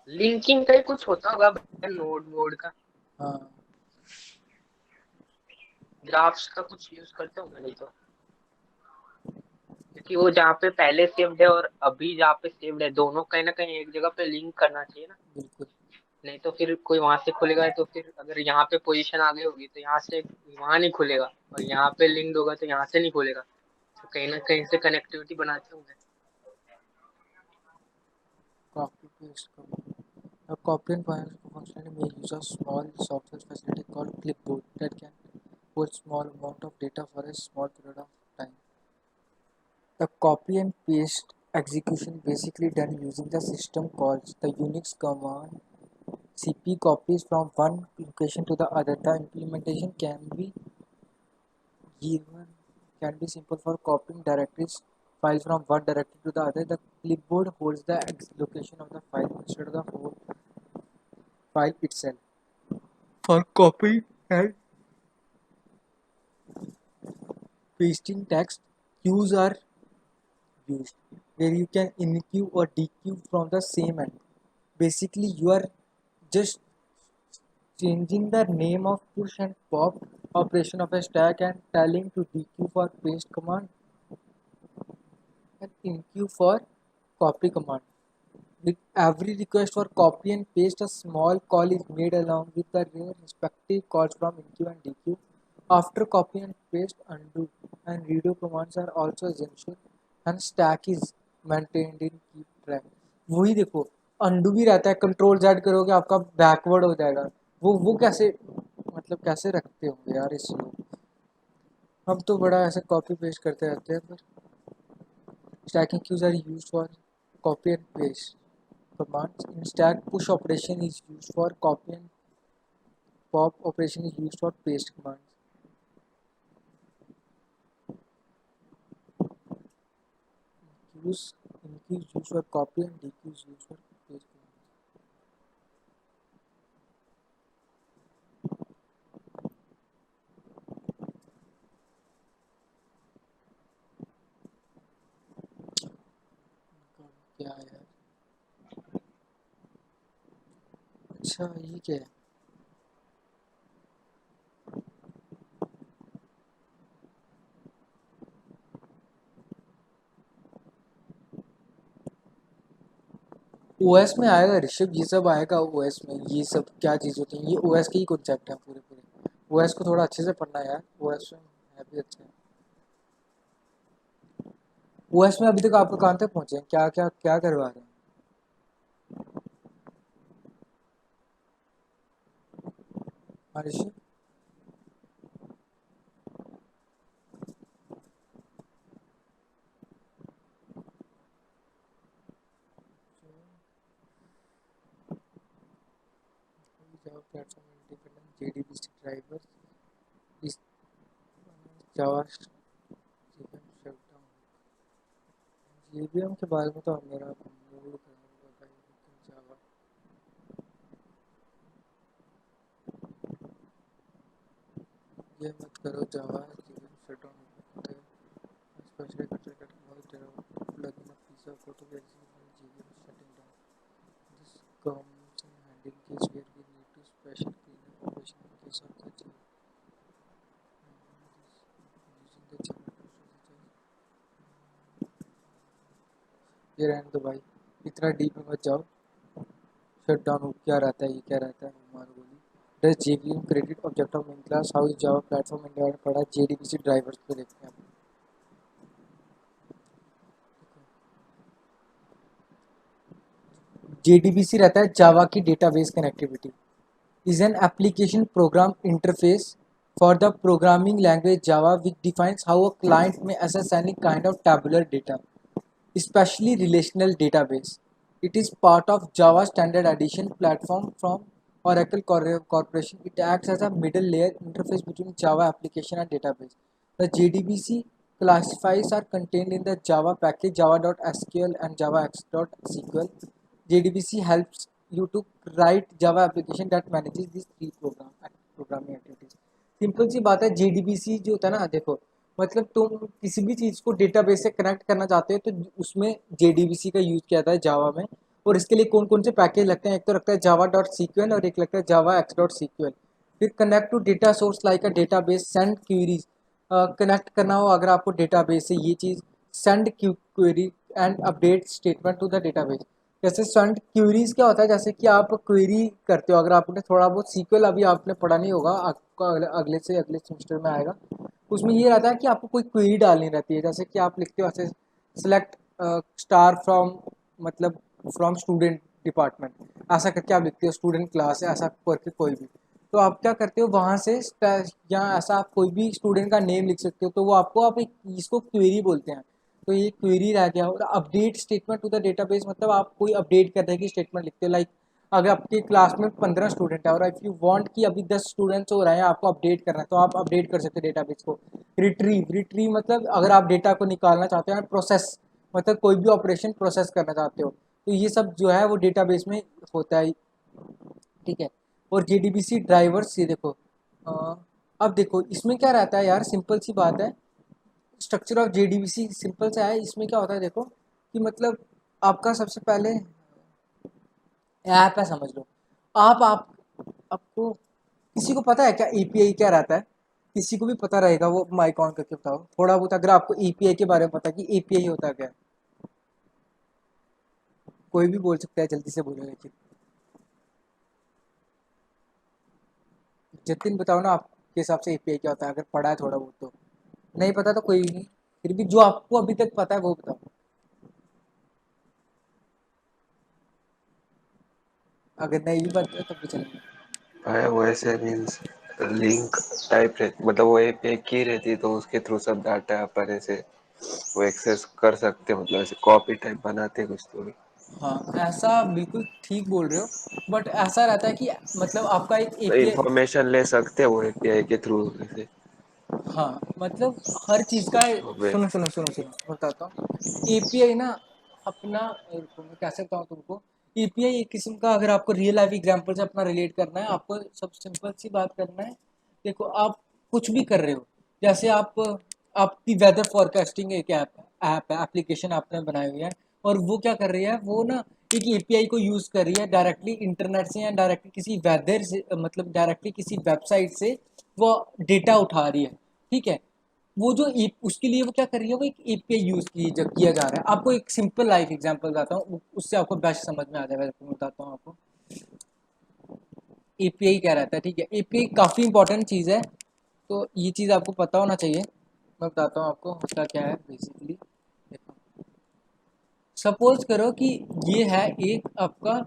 लिंकिंग का ही कुछ होता होगा भैया, नोड वोड का, हाँ ग्राफ्स का कुछ यूज करते होंगे नहीं तो, क्योंकि वो जहाँ पे पहले सेव्ड है और अभी जहाँ पे सेव्ड है दोनों कहीं ना कहीं एक जगह पे लिंक करना चाहिए ना। बिल्कुल। नहीं तो फिर कोई वहां से खुलेगा तो फिर अगर यहाँ पे पोजीशन आगे होगी तो यहाँ से वहां नहीं खुलेगा, और यहाँ पे लिंक होगा तो यहाँ से नहीं खुलेगा, तो कहीं ना कहीं से कनेक्टिविटी बनाते होंगे। कॉपी पेस्ट करो, a copy and paste functionality may use a small software facility called clipboard that can hold small amount of data for a small period of time. The copy and paste execution basically done using the system calls the Unix command cp copies from one location to the other. The implementation given can be simple for copying directories files from one directory to the other. The clipboard holds the location of the file instead of the whole file itself. For copying and pasting text, queues are used. where you can enqueue or dequeue from the same end. Basically, you are just changing the name of push and pop operation of a stack and telling to dequeue for paste command and enqueue for copy command. With every request for copy and paste, a small call is made along with the respective calls from enqueue and dequeue. After copy and paste, undo and redo commands are also essential and stack is maintained in keep track. वही देखो undo भी रहता है, control Z करोगे आपका backward हो जाएगा. वो कैसे मतलब कैसे रखते होंगे यार इस लोग. हम तो बड़ा ऐसे कॉपी पेस्ट करते रहते हैं. पर stacking queues are used for copy and paste commands. In stack, push operation is used for copy and pop operation is used for paste commands. Queues increase used for copy and decrease used for paste commands. क्या है यार. अच्छा ये क्या है. OS में आएगा ऋषभ, ये सब आएगा ओएस में. ये सब क्या चीज़ होती है, ये ओएस के ही कॉन्सेप्ट है पूरे पूरे. ओएस को थोड़ा अच्छे से पढ़ना यार. ओएस में है भी अच्छा है. ओएस में अभी तक आपको कहाँ तक पहुँचे हैं, क्या क्या क्या करवा रहे हैं. हाँ Rishabh. Java platform independent JDBC drivers is Java shutdown. JVM के बारे में तो मेरा मूड खराब हुआ भाई. जावा ये मत करो. जावा JVM shutdown होता है. Especially considered most plugin of piece of photo JVM shutting down. This comes in handy in case where we need to special cleanup operation in case of the JVM. Using the Java ये रहने दो भाई, इतना deep में मत जाओ. Shut down क्या रहता है, ये क्या रहता है. मारो गोली. Does JVM credit object of main class. How is Java platform India पढ़ा. JDBC ड्राइवर्स को देखते हैं. JDBC रहता है जावा की database connectivity. Is an application program interface for the programming language Java, which defines how a client may access any kind of tabular data, especially relational database. It is part of Java Standard Edition platform from Oracle Corporation. It acts as a middle layer interface between Java application and database. The JDBC classifiers are contained in the Java package java.sql and javax.sql. JDBC helps you to write Java application that manages these three programming activities. Simple सी बात है. JDBC जो होता है ना, देखो मतलब तुम किसी भी चीज़ को डेटाबेस से कनेक्ट करना चाहते हो तो उसमें JDBC का यूज़ किया जाता है जावा में. और इसके लिए कौन कौन से पैकेज लगते हैं, एक तो लगता है java.sql और एक लगता है javax.sql. फिर connect to data source like a database, send queries. Connect करना हो अगर आपको डेटाबेस से, ये चीज़ send query and update statement to the database. जैसे सेंड क्वेरीज क्या होता है, जैसे कि आप क्वेरी करते हो. अगर आपने थोड़ा बहुत सीक्वल अभी आपने पढ़ा नहीं होगा, आपको अगले सेमेस्टर में आएगा. उसमें ये रहता है कि आपको कोई क्वेरी डालनी रहती है. जैसे कि आप लिखते हो ऐसे सेलेक्ट स्टार फ्रॉम मतलब फ्रॉम स्टूडेंट डिपार्टमेंट, ऐसा करके आप लिखते हो. स्टूडेंट क्लास है ऐसा करके कोई भी. तो आप क्या करते हो वहाँ से या ऐसा आप कोई भी स्टूडेंट का नेम लिख सकते हो. तो वो आपको आप एक इसको क्वेरी बोलते हैं. तो ये क्वेरी रह गया. और update statement to the database मतलब आप कोई अपडेट करने की स्टेटमेंट लिखते हो. लाइक अगर आपके क्लास में 15 स्टूडेंट है और इफ़ यू वांट कि अभी 10 स्टूडेंट्स हो रहे हैं, आपको अपडेट करना है, तो आप अपडेट कर सकते हो डेटाबेस को. रिट्रीव मतलब अगर आप डेटा को निकालना चाहते हैं. प्रोसेस मतलब कोई भी ऑपरेशन प्रोसेस करना चाहते हो. तो ये सब जो है वो डेटाबेस में होता है. ठीक है. और JDBC ड्राइवर्स ये देखो. अब देखो इसमें क्या रहता है यार, सिंपल सी बात है. स्ट्रक्चर ऑफ JDBC सिंपल सा है. इसमें क्या होता है देखो, कि मतलब आपका सबसे पहले ऐप है समझ लो। आप आपको किसी को पता है क्या एपीआई क्या रहता है? किसी को भी पता रहेगा वो माइक ऑन करके बताओ थोड़ा बहुत, अगर आपको एपीआई के बारे में पता है कि एपीआई होता क्या है। कोई भी बोल सकता है, जल्दी से बोलो। लेकिन जतिन बताओ ना, आपके हिसाब से एपीआई क्या होता है? अगर पढ़ा है थोड़ा बहुत तो। नहीं पता तो कोई नहीं, फिर भी जो आपको अभी तक पता है वो बताओ। अगर नहीं भी पता है तब भी चलेगा। भाई वैसे मीन्स लिंक टाइप रहती, मतलब वो एपीआई की रहती तो उसके थ्रू सब डाटा अपन ऐसे वो एक्सेस कर सकते, मतलब ऐसे कॉपी टाइप बनाते कुछ तो भी। हाँ, ऐसा बिल्कुल ठीक बोल रहे हो, बट ऐसा रहता है कि मतलब आपका एक तो एपीआई। इंफॉर्मेशन ले सकते वो एपीआई के थ्रू ऐसे। हाँ, मतलब हर चीज़ का। अबे सुनो सुनो सुनो सुनो, बताता हूँ। एपीआई ना अपना, रुको मैं कैसे बताऊँ तुमको। एपीआई एक किस्म का, अगर आपको रियल लाइफ एग्जांपल से अपना रिलेट करना है, आपको सब सिंपल सी बात करना है। देखो, आप कुछ भी कर रहे हो, जैसे आप आपकी वेदर फोरकास्टिंग एक ऐप है, एप्लीकेशन आपने बनाई हुई है, और वो क्या कर रही है, वो ना एक एपीआई को यूज़ कर रही है डायरेक्टली इंटरनेट से, या डायरेक्टली किसी वेदर से, मतलब डायरेक्टली किसी वेबसाइट से वो डेटा उठा रही है। ठीक है। वो जो उसके लिए वो क्या कर रही है, वो एक एपीआई यूज़ किया जा रहा है। आपको एक सिंपल लाइफ एग्जांपल बताता हूँ, उससे आपको बेस्ट समझ में आ जाएगा। जब मैं बताता हूँ आपको एपीआई क्या रहता है। ठीक है, एपीआई काफ़ी इंपॉर्टेंट चीज़ है, तो ये चीज़ आपको पता होना चाहिए। मैं बताता हूँ आपको उसका क्या है बेसिकली। देखो, सपोज करो कि ये है एक आपका,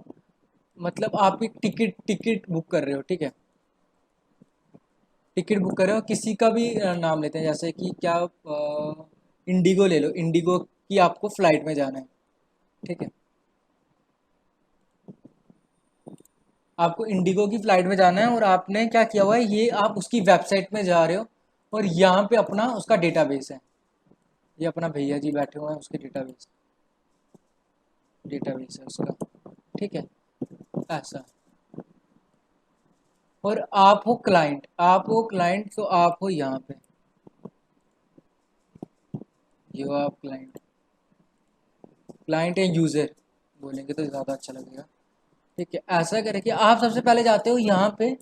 मतलब आप एक टिकट टिकट बुक कर रहे हो। ठीक है, टिकट बुक कर रहे हो, किसी का भी नाम लेते हैं, जैसे कि क्या, इंडिगो ले लो, इंडिगो की आपको फ़्लाइट में जाना है। ठीक है, आपको इंडिगो की फ़्लाइट में जाना है, और आपने क्या किया हुआ है, ये आप उसकी वेबसाइट में जा रहे हो, और यहाँ पे अपना उसका डेटाबेस है। ये अपना भैया जी बैठे हुए हैं, उसके डेटाबेस डेटाबेस है उसका। ठीक है, ऐसा। और आप हो क्लाइंट, तो आप हो यहाँ पे, ये हो आप क्लाइंट। क्लाइंट या यूज़र बोलेंगे तो ज़्यादा अच्छा लगेगा। ठीक है, ऐसा करके आप सबसे पहले जाते हो यहाँ पे,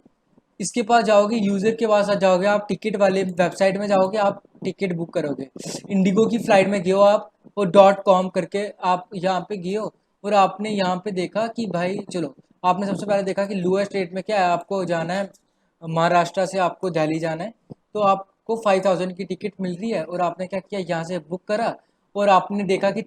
इसके पास जाओगे, यूज़र के पास जाओगे, आप टिकट वाले वेबसाइट में जाओगे, आप टिकट बुक करोगे। इंडिगो की फ़्लाइट में गए हो आप, और .com करके आप यहाँ पे गए हो, और आपने यहाँ पे देखा कि भाई चलो, आपने सबसे पहले देखा कि लोएस्ट रेट में क्या है, आपको जाना है महाराष्ट्र से, आपको दिल्ली जाना है, तो आपको 5000 की टिकट मिल रही है, और आपने क्या किया, यहाँ से बुक करा, और आपने देखा कि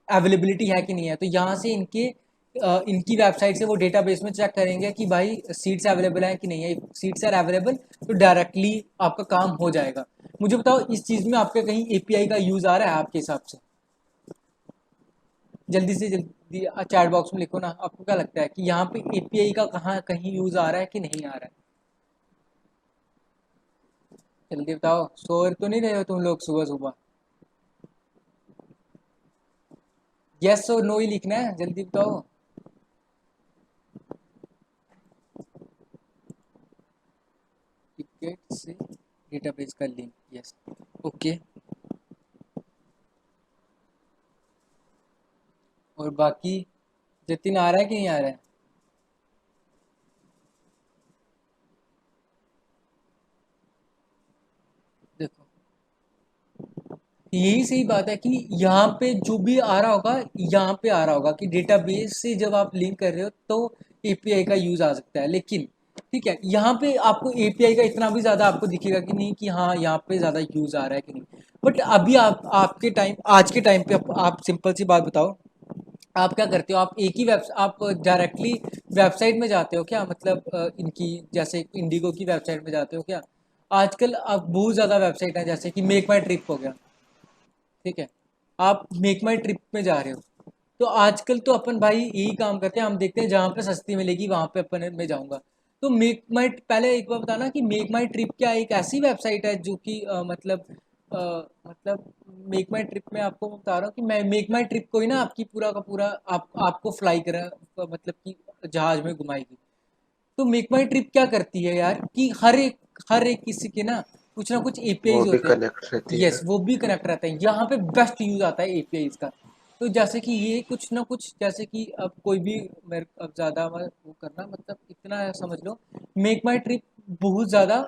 अवेलेबिलिटी है कि नहीं है, तो यहाँ से इनकी वेबसाइट से वो डेटाबेस में चेक करेंगे कि भाई सीट्स अवेलेबल हैं कि नहीं है। सीट्स आर अवेलेबल, तो डायरेक्टली आपका काम हो जाएगा। मुझे बताओ, इस चीज़ में आपके कहीं एपीआई का यूज़ आ रहा है आपके हिसाब से? जल्दी से जल्दी चैट बॉक्स में लिखो ना, आपको क्या लगता है कि यहाँ पे एपीआई का कहाँ कहीं यूज़ आ रहा है कि नहीं आ रहा है? जल्दी बताओ, सो तो नहीं रहे हो तुम लोग सुबह सुबह? यस और नो ही लिखना है, जल्दी बताओ। टिकट से डेटाबेस का लिंक, यस, ओके। और बाकी जतिन आ रहा है कि नहीं आ रहा है? देखो, यही सही बात है कि यहाँ पे जो भी आ रहा होगा, यहाँ पे आ रहा होगा कि डेटाबेस से जब आप लिंक कर रहे हो तो एपीआई का यूज़ आ सकता है। लेकिन ठीक है, यहाँ पे आपको एपीआई का इतना भी ज़्यादा आपको दिखेगा कि नहीं, कि हाँ यहाँ पे ज़्यादा यूज़ आ रहा है कि नहीं। बट अभी आपके टाइम, आज के टाइम पे आप सिंपल सी बात बताओ, आप क्या करते हो? आप एक ही आप डायरेक्टली वेबसाइट में जाते हो क्या, मतलब इनकी जैसे इंडिगो की वेबसाइट में जाते हो क्या? आजकल अब बहुत ज़्यादा वेबसाइट है, जैसे कि मेक माई ट्रिप हो गया। ठीक है, आप मेक माई ट्रिप में जा रहे हो, तो आजकल तो अपन भाई यही काम करते हैं, हम देखते हैं जहाँ पे सस्ती मिलेगी वहाँ पे अपन मैं जाऊँगा। तो मेक माई, पहले एक बार बताना कि मेक माई ट्रिप क्या एक ऐसी वेबसाइट है जो कि मतलब मेक माई ट्रिप में आपको मैं बता रहा हूँ कि मैं मेक माई ट्रिप को ही ना आपकी पूरा का पूरा आपको फ्लाई करा, मतलब कि जहाज में घुमाएगी। तो मेक माई ट्रिप क्या करती है यार, कि हर एक किसी के ना कुछ वो एपीआईज भी होते हैं। कनेक्ट रहती है यस, ना। वो भी कनेक्ट रहता है, यहाँ पे बेस्ट यूज आता है एपीआईज का। तो जैसे कि ये कुछ ना कुछ, जैसे कि अब कोई भी मेरे अब ज़्यादा वो करना, मतलब इतना समझ लो, मेक माई ट्रिप बहुत ज़्यादा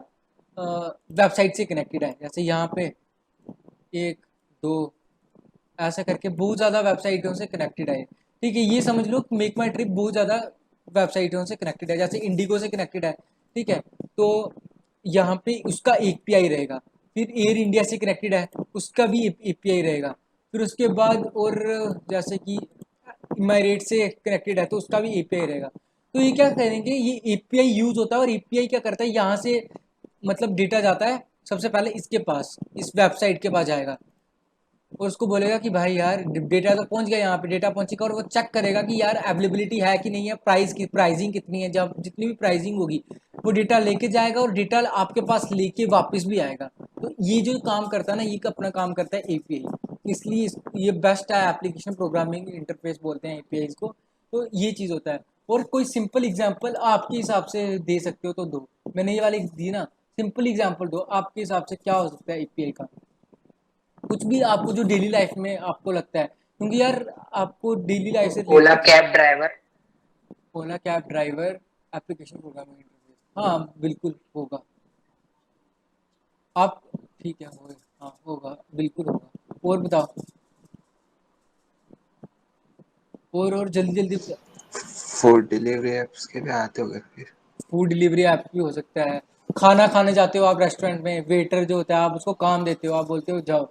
वेबसाइट से कनेक्टेड है। जैसे यहाँ पे एक दो ऐसा करके बहुत ज़्यादा वेबसाइटों से कनेक्टेड है। ठीक है, ये समझ लो मेक माई ट्रिप बहुत ज़्यादा वेबसाइटों से कनेक्टेड है, जैसे इंडिगो से कनेक्टेड है। ठीक है, तो यहाँ पे उसका एपीआई रहेगा। फिर एयर इंडिया से कनेक्टेड है, उसका भी एपीआई रहेगा। फिर उसके बाद और जैसे कि इमारेट से कनेक्टेड है तो उसका भी एपीआई रहेगा। तो ये क्या करेंगे, ये एपीआई यूज होता है और एपीआई क्या करता है, यहाँ से मतलब डेटा जाता है सबसे पहले इसके पास, इस वेबसाइट के पास जाएगा और उसको बोलेगा कि भाई यार डेटा तो पहुंच गया, यहाँ पे डेटा पहुंचेगा और वो चेक करेगा कि यार अवेलेबिलिटी है कि नहीं है, प्राइस की प्राइसिंग कितनी है। जब जितनी भी प्राइसिंग होगी वो डेटा लेके जाएगा और डेटा आपके पास लेके वापस भी आएगा। तो ये जो काम करता है ना, ये अपना काम करता है एपीआई। इसलिए ये बेस्ट है, एप्लीकेशन प्रोग्रामिंग इंटरफेस बोलते हैं एपीआई को। तो ये चीज़ होता है। और कोई सिंपल एग्जाम्पल आपके हिसाब से दे सकते हो तो दो। मैंने ये वाली दी ना, सिंपल एग्जाम्पल दो आपके हिसाब से क्या हो सकता है एपीआई का। कुछ भी आपको जो डेली लाइफ में आपको लगता है, क्योंकि यार आपको डेली लाइफ से Ola related. Cab driver. Ola cab driver application programming interface, हाँ बिल्कुल होगा। आप ठीक है, होगा, हाँ होगा, बिल्कुल होगा। और बताओ, और जल्दी जल्दी बताओ। फूड डिलीवरी ऐप्स के भी आते होंगे फिर। फूड डिलीवरी ऐप भी हो सकता है। खाना खाने जाते हो आप रेस्टोरेंट में, वेटर जो होता है आप उसको काम देते हो, आप बोलते हो जाओ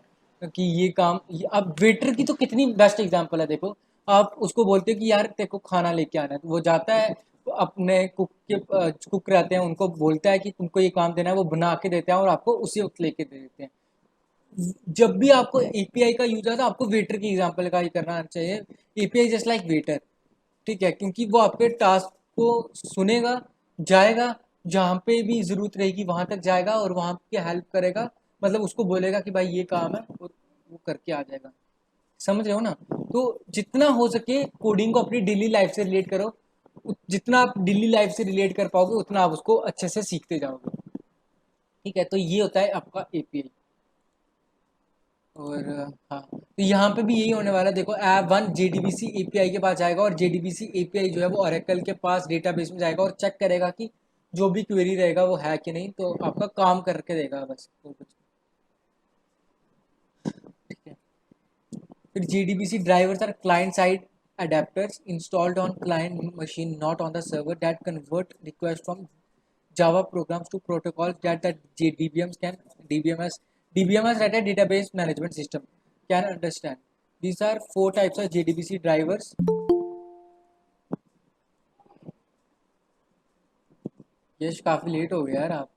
कि ये काम अब वेटर की तो कितनी बेस्ट एग्जांपल है। देखो, आप उसको बोलते हो कि यार तेरे को खाना लेके आना है, तो वो जाता है अपने कुक रहते हैं उनको बोलता है कि तुमको ये काम देना है, वो बना के देते हैं और आपको उसी वक्त लेके दे देते हैं। जब भी आपको एपीआई का यूज है तो आपको वेटर की एग्जांपल का ही करना चाहिए। API just like waiter. ठीक है, क्योंकि वो आपके टास्क को सुनेगा, जाएगा जहाँ पे भी ज़रूरत रहेगी वहाँ तक जाएगा और वहाँ की हेल्प करेगा। मतलब उसको बोलेगा कि भाई ये काम है और वो करके आ जाएगा। समझ रहे हो ना? तो जितना हो सके कोडिंग को अपनी डेली लाइफ से रिलेट करो। जितना आप डेली लाइफ से रिलेट कर पाओगे उतना आप उसको अच्छे से सीखते जाओगे। ठीक है, तो ये होता है आपका एपीआई। और हाँ, तो यहाँ पे भी यही होने वाला है। देखो, ऐप वन जेडीबीसी एपीआई के पास जाएगा और जेडीबीसी एपीआई जो है वो ओरेकल के पास डेटाबेस में जाएगा और चेक करेगा कि जो भी क्वेरी रहेगा वो है कि नहीं, तो आपका काम करके देगा बस, तो कुछ। ठीक है, फिर JDBC drivers are client side adapters installed on client machine, not on the server, that convert requests from Java programs to protocols that the DBMs can DBMS data database management system can understand. These are four types of JDBC drivers. यश काफी late हो गया यार आप।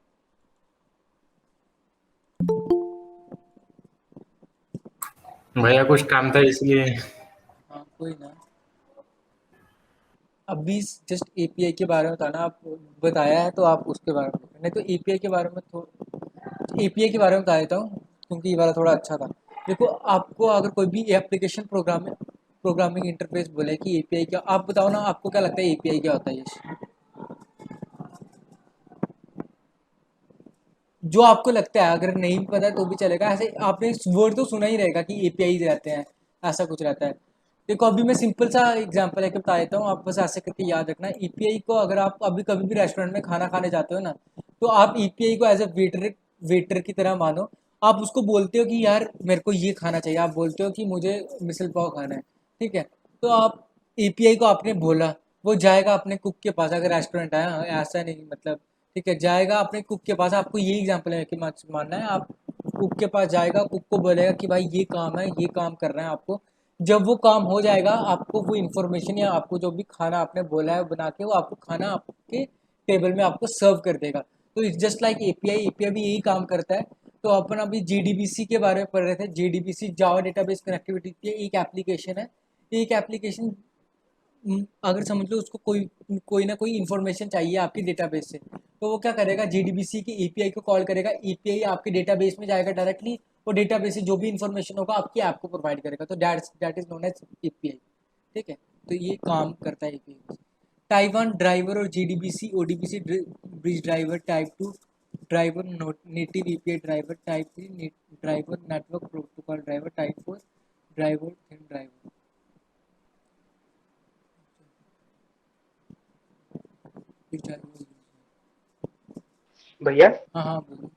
भैया कुछ काम था इसलिए। हाँ कोई ना, अभी जस्ट एपीआई के बारे में बताना, आप बताया है तो आप उसके बारे में नहीं तो एपीआई के बारे में एपीआई के बारे में बता देता हूँ क्योंकि ये वाला थोड़ा अच्छा था। देखो, आपको अगर कोई भी एप्लीकेशन प्रोग्रामिंग इंटरफेस बोले कि एपीआई क्या, आप बताओ ना, आपको क्या लगता है एपीआई क्या होता है यश? जो आपको लगता है, अगर नहीं पता तो भी चलेगा, ऐसे आपने वर्ड तो सुना ही रहेगा कि एपीआई रहते हैं, ऐसा कुछ रहता है। देखो, अभी मैं सिंपल सा एग्जांपल है कि बता देता हूँ, आप बस ऐसे करके याद रखना। ईपीआई को अगर आप अभी कभी भी रेस्टोरेंट में खाना खाने जाते हो ना, तो आप ईपीआई को एज ए वेटर की तरह मानो। आप उसको बोलते हो कि यार मेरे को ये खाना चाहिए, आप बोलते हो कि मुझे मिसल पाव खाना है। ठीक है, तो आप एपीआई को आपने बोला, वो जाएगा अपने कुक के पास, अगर रेस्टोरेंट है, हाँ, ऐसा नहीं मतलब। ठीक है, जाएगा अपने कुक के पास, आपको ये एग्जांपल है कि मानना है, आप कुक के पास जाएगा, कुक को बोलेगा कि भाई ये काम है, ये काम करना है आपको। जब वो काम हो जाएगा, आपको वो इन्फॉर्मेशन या आपको जो भी खाना आपने बोला है बना के, वो आपको खाना आपके टेबल में आपको सर्व कर देगा। तो it's just like API. API भी यही काम करता है। तो अपन अभी जेडीबीसी के बारे में पढ़ रहे थे। जेडीबीसी जावा डेटाबेस कनेक्टिविटी की एक एप्लीकेशन है। एक एप्लीकेशन, अगर समझ लो उसको कोई कोई ना कोई इन्फॉर्मेशन चाहिए आपकी डेटाबेस से, तो वो क्या करेगा, जेडीबीसी की एपीआई को कॉल करेगा। एपीआई आपके डेटाबेस में जाएगा डायरेक्टली, और डेटाबेस से जो भी इन्फॉर्मेशन होगा आपकी ऐप को प्रोवाइड करेगा। तो that is known as API. ठीक है, तो ये काम करता है एपीआई। टाइप वन ड्राइवर और JDBC ODBC bridge driver. Type two driver native API driver. Type three driver network protocol driver. Type four driver thin driver. भैया हाँ हाँ बोलो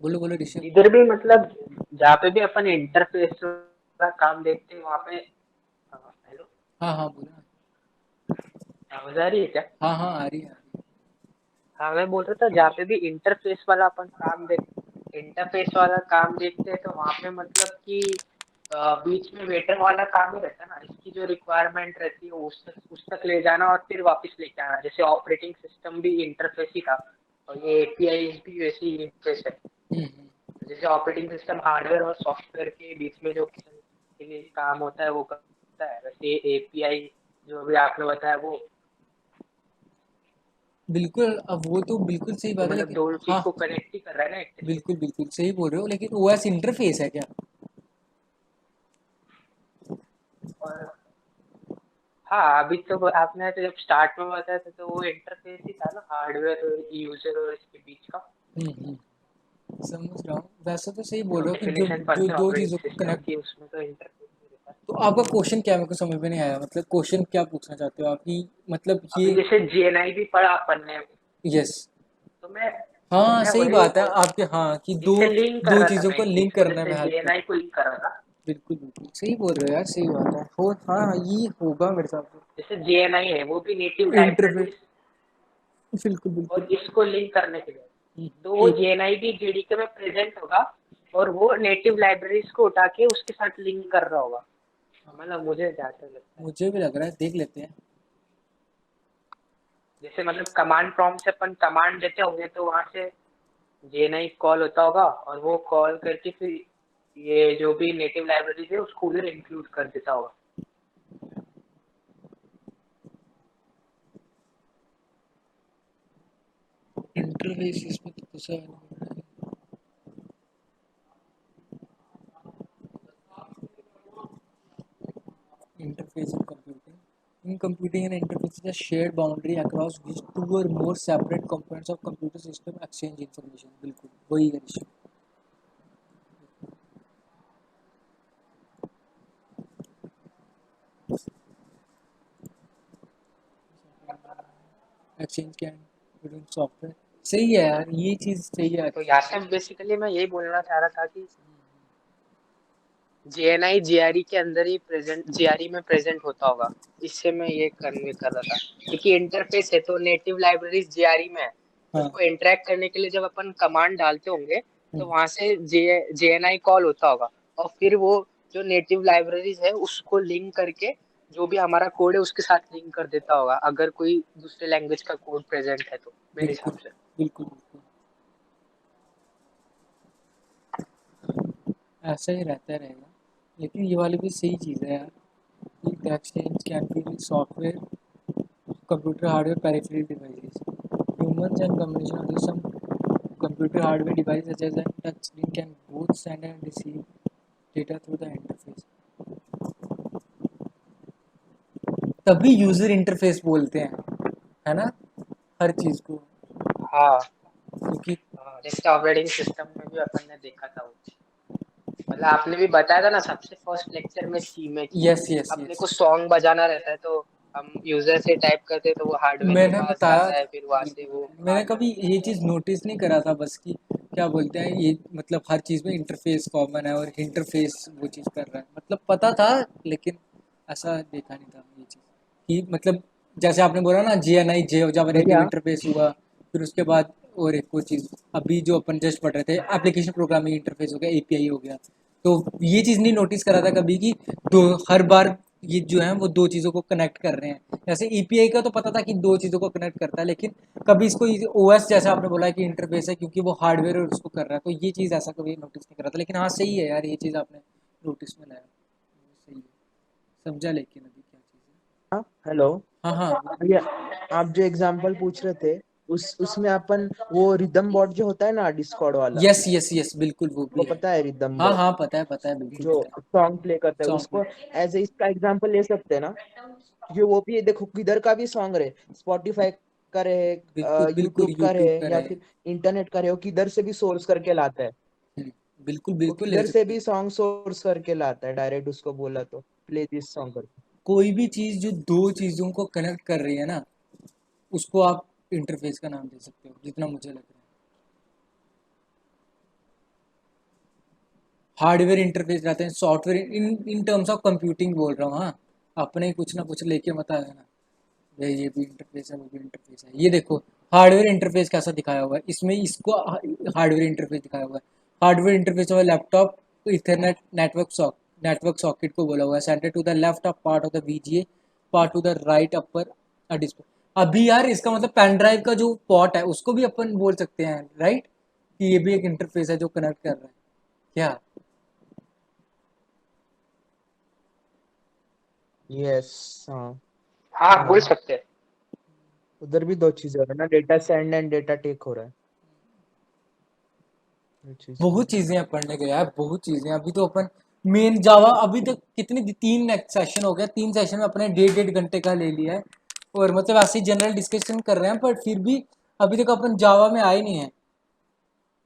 बोलो बोलो ऋषभ। इधर भी मतलब जहाँ पे भी अपन इंटरफेस का काम देखते हैं वहाँ पे हेलो हाँ हाँ बोलो ना। आवाज आ रही है क्या? हाँ हाँ आ रही है। हाँ मैं बोल रहा था जहाँ पे भी इंटरफेस वाला काम देखते हैं तो वहाँ पे मतलब कि बीच में वेटर वाला काम ही रहता है ना, इसकी जो रिक्वायरमेंट रहती है उस तक ले जाना और फिर वापस लेके आना। जैसे ऑपरेटिंग सिस्टम भी इंटरफेस ही था और ये एपीआई भी वैसे ही इंटरफेस है। जैसे ऑपरेटिंग सिस्टम हार्डवेयर और सॉफ्टवेयर के बीच में जो के लिए काम होता है वो करता है, वैसे एपीआई जो भी आपने बताया वो बिल्कुल। अब वो तो बिल्कुल सही तो बात है मतलब लेकिन दोनों चीज हाँ को कनेक्ट ही कर रहा है ना एक तरीके से। बिल्कुल बिल्कुल सही बोल रहे हो लेकिन ओएस इंटरफेस है क्या? और हाँ अभी तो आपने तो जब स्टार्ट में बताया था तो वो इंटरफेस ही था ना, हार्डवेयर और यूजर और इसके बीच का। हम्म, समझ रहा हूँ। वैसे तो सही बोल जो रहे हो कि जो डेफिनेशन जो पढ़ते हैं दो ऑपरेटिंग चीज़ों को सिस्टम कनेक्ट। की उसमें तो इंटरफेस ही रहता है। तो आपका क्वेश्चन क्या है? मेरे को समझ में नहीं आया। मतलब क्वेश्चन क्या पूछना चाहते हो आप कि मतलब अभी ये। जैसे जीएनआई भी पढ़ा अपन ने, यस। तो मैं हाँ सही वही बात है बोल आपके। हाँ कि दो इससे लिंक कर दो रहा था चीज़ों मैं को इस चीज लिंक को, करने में जैसे हेल्प जीएनआई करता को लिंक कर रहा था। है। बिल्कुल बिल्कुल सही बोल रहे हो यार। सही बात है। हो हाँ हाँ, ये होगा मेरे साथ। जैसे जीएनआई है वो भी नेटिव इंटरफेस लाइब्रेरीज बिल्कुल बिल्कुल। और इसको लिंक करने के लिए, तो वो एक जीएनआई भी जेडीके में प्रेजेंट होगा और वो नेटिव लाइब्रेरीज को उठा के उसके साथ लिंक कर रहा होगा, मतलब मुझे जहाँ तक लगता है। मुझे भी लग रहा है। देख लेते हैं। जैसे मतलब कमांड प्रॉम्प्ट से अपन कमांड देते होंगे तो वहां से जेएनआई कॉल होता होगा और वो कॉल करके फिर ये जो भी नेटिव लाइब्रेरी है उसको उधर इंक्लूड कर देता होगा। इंटरफेस इसमें तो कैसा है? Interface in computing. In computing, an interface is a shared boundary across which two or more separate components of computer system exchange information. बिल्कुल वही है issue. Exchange can between software. सही है यार। ये चीज सही है। तो यहाँ से बेसिकली मैं यही बोलना चाह रहा था कि जेएनआई जीआरई के अंदर ही प्रेजेंट, जीआरई में प्रेजेंट होता होगा, इससे मैं ये कन्वे कर रहा था। क्योंकि इंटरफेस है तो नेटिव लाइब्रेरीज जीआरई में है, हाँ। उसको इंटरेक्ट करने के लिए जब अपन कमांड डालते होंगे तो हम्म, वहां से जेएनआई कॉल होता होगा और फिर वो जो नेटिव लाइब्रेरीज है उसको लिंक करके जो भी हमारा कोड है उसके साथ लिंक कर देता होगा, अगर कोई दूसरे लैंग्वेज का कोड प्रेजेंट है तो मेरे बिल्कुल हिसाब से। बिल्कुल बिल्कुल ऐसा ही रहता रहेगा। लेकिन ये वाली भी सही चीज़ है यार कि exchange can be software computer hardware peripheral devices. Humans and combination of some computer hardware devices such as a touch screen can both send and receive data through the interface. तभी यूजर इंटरफेस बोलते हैं, है ना, हर चीज को। हाँ क्योंकि जैसे ऑपरेटिंग सिस्टम में भी अपन ने देखा था वो, मतलब आपने भी बताया था ना सबसे फर्स्ट लेक्चर में सी में कि यस यस अपने यस को सॉन्ग बजाना रहता है तो हम यूजर से टाइप करते हैं तो वो हार्डवेयर के मैंने पास बताया जाता है, था। फिर वहां से वो बिल्कुल मैंने हार्डवेयर कभी को ये देता चीज़ होगा। नोटिस नहीं करा था बस कि क्या बोलते हैं ये मतलब हर चीज़ में इंटरफेस कॉमन है और इंटरफेस वो चीज़ कर रहा है। मतलब पता था लेकिन ऐसा देखा नहीं था ये चीज़ कि मतलब जैसे आपने बोला ना GNI जे जावा नेटिव भैया इंटरफेस हुआ। फिर उसके बाद और एक और चीज़ अभी जो अपन जस्ट पढ़ रहे थे एप्लीकेशन प्रोग्रामिंग इंटरफेस हो गया API हो गया। तो ये चीज़ नहीं नोटिस करा था कभी कि दो हर बार ये जो है वो दो चीज़ों को कनेक्ट कर रहे हैं। जैसे EPI का तो पता था कि दो चीज़ों को कनेक्ट करता है लेकिन कभी इसको OS जैसे आपने बोला कि इंटरफेस है क्योंकि वो हार्डवेयर और उसको कर रहा है। तो ये चीज़ ऐसा कभी नोटिस नहीं करा था लेकिन हाँ सही है यार। ये चीज़ आपने नोटिस में लाया सही है। समझा लेकिन अभी क्या चीज़ हाँ हेलो है। हाँ हाँ भैया, आप जो एग्जांपल पूछ रहे थे उसमें अपन वो रिदम बोर्ड जो होता है ना डिस्कॉर्ड वाला, यस यस यस बिल्कुल वो भी वो है। पता है रिदम हाँ बोर्ड हाँ पता है बिल्कुल जो पता है। सॉन्ग प्ले करता है सॉन्ग उसको एज ए इसका एग्जांपल ले सकते हैं ना। क्योंकि वो भी देखो किधर का भी सॉन्ग रहे, स्पॉटिफाई का रहे, बिल्कुल बिल्कुल यूट्यूब का यूट्यूब रहे पर या है। फिर इंटरनेट का रहे, वो किधर से भी सोर्स करके लाता है। बिल्कुल वो बिल्कुल ले किधर से सकते भी हैं। सॉन्ग सोर्स करके लाता है, डायरेक्ट उसको बोला तो प्ले दिस सॉन्ग करके। कोई भी चीज़ जो दो चीज़ों को कनेक्ट कर रही है ना, उसको आप इंटरफेस का नाम दे सकते हो, जितना मुझे लग रहा है। हार्डवेयर इंटरफेस रहते हैं, software in terms of computing बोल रहा हूँ। हाँ, अपने ही कुछ ना कुछ लेके मत आ जाना भाई, ये भी इंटरफेस है वो भी इंटरफेस है। ये देखो हार्डवेयर इंटरफेस कैसा दिखाया हुआ है, इसमें इसको हार्डवेयर इंटरफेस दिखाया हुआ है। हार्डवेयर इंटरफेस हुआ लैपटॉप इथरनेट नेटवर्क सॉकेट को बोला हुआ है। Centre to the left of part of the VGA, part to the right upper a display. अभी यार इसका मतलब पेन ड्राइव का जो पोर्ट है उसको भी अपन बोल सकते हैं, राइट, कि ये भी एक इंटरफेस है जो कनेक्ट कर रहा है क्या। यस, हाँ। हाँ, बोल सकते हैं। उधर भी दो चीजें हो रहा है ना, data send and data take हो रहा है। ये चीज तो बहुत चीजें हैं पढ़ने के यार, बहुत चीजें हैं। अभी तो अपन मेन जावा अभी तक कितनी 3 सेशन हो गया, 3 सेशन में अपने 1.5 घंटे का ले लिया है। और मतलब ऐसे जनरल डिस्कशन कर रहे हैं, पर फिर भी अभी तक अपन जावा में आए नहीं है।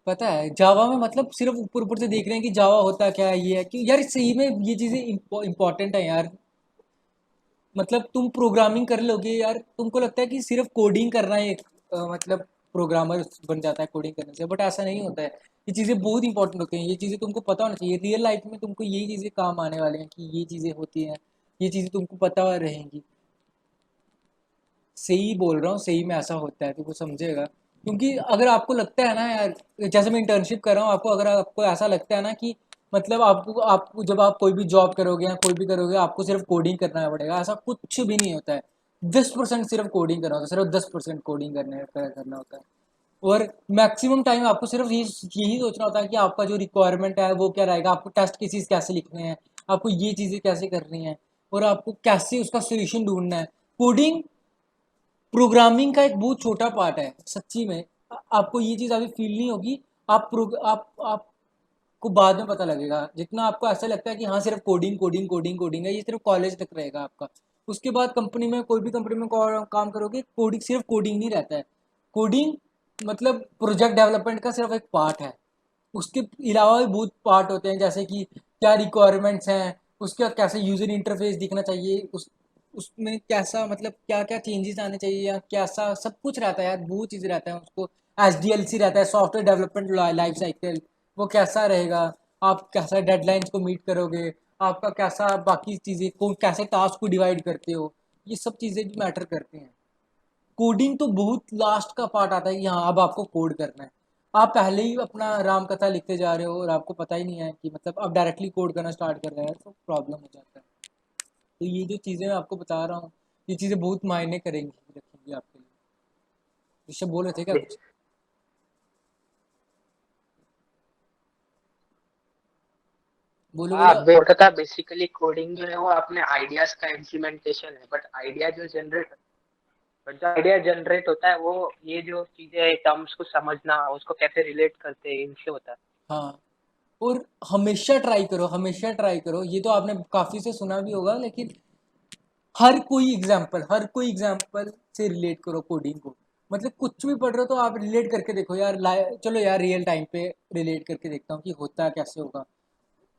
पता है जावा में मतलब सिर्फ ऊपर ऊपर से देख रहे हैं कि जावा होता क्या है, ये है कि यार सही में ये चीजें इंपॉर्टेंट है यार। मतलब तुम प्रोग्रामिंग कर लोगे यार, तुमको लगता है कि सिर्फ कोडिंग करना है एक मतलब प्रोग्रामर बन जाता है कोडिंग करने से, बट ऐसा नहीं होता है। ये चीज़ें बहुत इंपॉर्टेंट होती हैं, ये चीज़ें तुमको पता होना चाहिए। रियल लाइफ में तुमको यही चीज़ें काम आने वाले हैं कि ये चीज़ें होती हैं, ये चीज़ें तुमको पता रहेंगी। सही बोल रहा हूँ, सही में ऐसा होता है तो वो समझेगा। क्योंकि अगर आपको लगता है ना यार, जैसे मैं इंटर्नशिप कर रहा हूँ, आपको अगर आपको ऐसा लगता है ना कि मतलब आपको जब आप कोई भी जॉब करोगे या कोई भी करोगे आपको सिर्फ कोडिंग करना पड़ेगा, ऐसा कुछ भी नहीं होता है। 10% सिर्फ कोडिंग करना होता है, सिर्फ 10% कोडिंग करना होता है। और मैक्सिमम टाइम आपको सिर्फ यही सोचना होता है कि आपका जो रिक्वायरमेंट है वो क्या रहेगा, आपको टेस्ट केसेस कैसे लिखने हैं, आपको ये चीज़ें कैसे करनी है, और आपको कैसे उसका सोल्यूशन ढूंढना है। कोडिंग प्रोग्रामिंग का एक बहुत छोटा पार्ट है सच्ची में। आपको ये चीज़ अभी फील नहीं होगी। आपको बाद में पता लगेगा। जितना आपको ऐसा लगता है कि हाँ सिर्फ कोडिंग कोडिंग कोडिंग कोडिंग है, ये सिर्फ कॉलेज तक रहेगा आपका। उसके बाद कंपनी में कोई भी कंपनी में काम करोगे, कोडिंग सिर्फ कोडिंग नहीं रहता है। कोडिंग मतलब प्रोजेक्ट डेवलपमेंट का सिर्फ एक पार्ट है। उसके अलावा भी बहुत पार्ट होते हैं, जैसे कि क्या रिक्वायरमेंट्स हैं, उसका कैसे यूज़र इंटरफेस दिखना चाहिए, उसमें कैसा मतलब क्या क्या चेंजेस आने चाहिए, या कैसा सब कुछ रहता है यार, बहुत चीज़ रहता है उसको। SDLC रहता है, सॉफ्टवेयर डेवलपमेंट लाइफ साइकिल, वो कैसा रहेगा, आप कैसा डेडलाइंस को मीट करोगे, आपका कैसा बाकी चीज़ें को कैसे टास्क को डिवाइड करते हो, ये सब चीज़ें भी मैटर करती हैं। कोडिंग तो बहुत लास्ट का पार्ट आता है कि हाँ अब आपको कोड करना है। आप पहले ही अपना राम कथा लिखते जा रहे हो और आपको पता ही नहीं है कि मतलब आप डायरेक्टली कोड करना स्टार्ट कर रहे हैं, तो प्रॉब्लम हो जाता है। तो ये जो चीज़ें मैं आपको बता रहा हूँ, ये चीज़ें बहुत मायने करेंगी, रखेंगी आपके लिए। ऋषभ बोल रहे थे क्या कुछ? बोलो हाँ, बोलो। बोल रहा था बेसिकली कोडिंग जो है वो अपने आइडियाज का इम्प्लीमेंटेशन है, बट जो आइडिया जनरेट होता है वो ये जो चीजें टर्म्स को समझना, उसको कैसे रिलेट करते हैं, इनसे होता है। हाँ, और हमेशा ट्राई करो, हमेशा ट्राई करो। ये तो आपने काफ़ी से सुना भी होगा, लेकिन हर कोई एग्जाम्पल से रिलेट करो कोडिंग को। मतलब कुछ भी पढ़ रहे हो तो आप रिलेट करके देखो यार, चलो यार रियल टाइम पे रिलेट करके देखता हूँ कि होता कैसे होगा।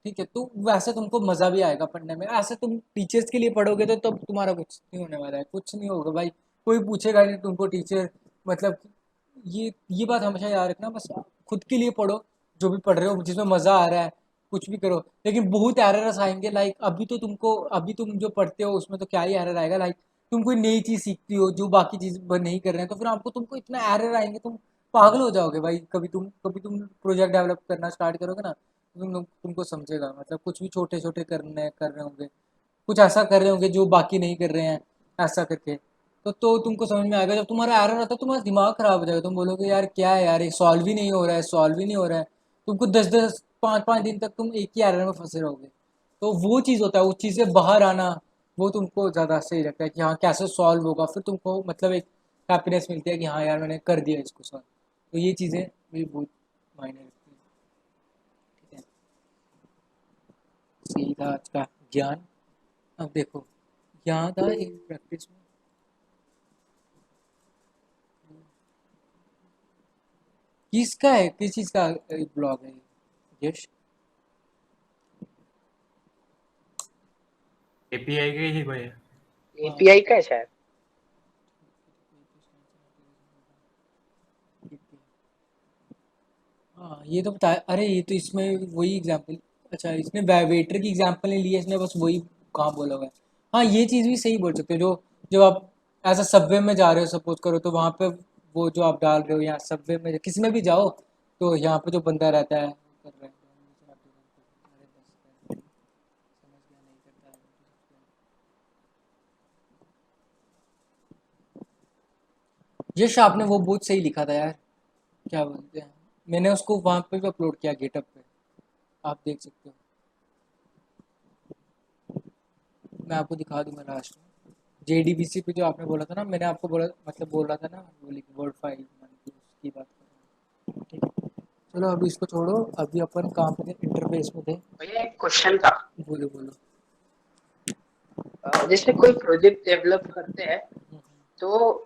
ठीक है, तो वैसे तुमको मज़ा भी आएगा पढ़ने में। ऐसे तुम टीचर्स के लिए पढ़ोगे तो तब तुम्हारा कुछ नहीं होने वाला है, कुछ नहीं होगा भाई। कोई पूछेगा नहीं तुमको टीचर, मतलब ये बात हमेशा याद रखना, बस खुद के लिए पढ़ो जो भी पढ़ रहे हो, जिसमें मज़ा आ रहा है कुछ भी करो। लेकिन बहुत एरर्स आएंगे, लाइक अभी तुम जो पढ़ते हो उसमें तो क्या ही एरर आएगा। लाइक तुम कोई नई चीज़ सीखती हो जो बाकी चीज़ नहीं कर रहे हैं, तो फिर तुमको इतना एरर आएंगे, तुम पागल हो जाओगे भाई। कभी तुम प्रोजेक्ट डेवलप करना स्टार्ट करोगे ना, तुमको समझेगा। मतलब कुछ भी छोटे छोटे कर रहे होंगे, कुछ ऐसा कर रहे होंगे जो बाकी नहीं कर रहे हैं, ऐसा करके तो तुमको समझ में आएगा। जब तुम्हारा एरर आता है तुम्हारा दिमाग खराब हो जाएगा, तुम बोलोगे यार क्या है यार, ये सॉल्व ही नहीं हो रहा है, सॉल्व ही नहीं हो रहा है। तुमको 10-10 5-5 दिन तक तुम एक ही एरर में फंसे रहोगे। तो वो चीज़ होता है, उस चीज़ से बाहर आना, वो तुमको ज़्यादा सही लगता है कि हाँ कैसे सॉल्व होगा, फिर तुमको मतलब एक हैप्पीनेस मिलती है कि हाँ यार मैंने कर दिया इसको सॉल्व। तो ये चीज़ें भी बहुत मायने रखती हैं। ठीक है, सही था आज का ज्ञान। अब देखो, याद आ एक प्रैक्टिस में किसका है, किस चीज़ का ब्लॉग है ये? यश एपीआई का ही भैया। हाँ एपीआई का है शायद। हाँ ये तो बताया। अरे ये तो इसमें वही एग्जाम्पल, अच्छा इसने वेटर की एग्जाम्पल नहीं लिया, इसने बस वही काम बोला हुआ है। हाँ ये चीज़ भी सही बोल सकते हो, जो जब आप ऐसा सबवे में जा रहे हो सपोज करो, तो वहाँ पे वो जो आप डाल रहे हो, या सबवे में किसी में भी जाओ, तो यहाँ पे जो बंदा रहता है कर रहा है, समझ गया नहीं करता है। यश आपने वो बहुत सही लिखा था यार, क्या बोलते हैं, मैंने उसको वहाँ पे भी अपलोड किया गेटअप पे, आप देख सकते हो। मैं आपको दिखा दूंगा लास्ट में। जेडीबीसी पे जो आपने बोला था ना, मैंने आपको बोला, मतलब बोल रहा था ना, बोली वर्ड फाइल उसकी बात कर रहा हूँ, ठीक है। चलो अभी इसको छोड़ो, अभी अपन काम पे इंटरफेस में थे। भैया एक क्वेश्चन था। बोलो बोलो। जैसे कोई प्रोजेक्ट डेवलप करते हैं तो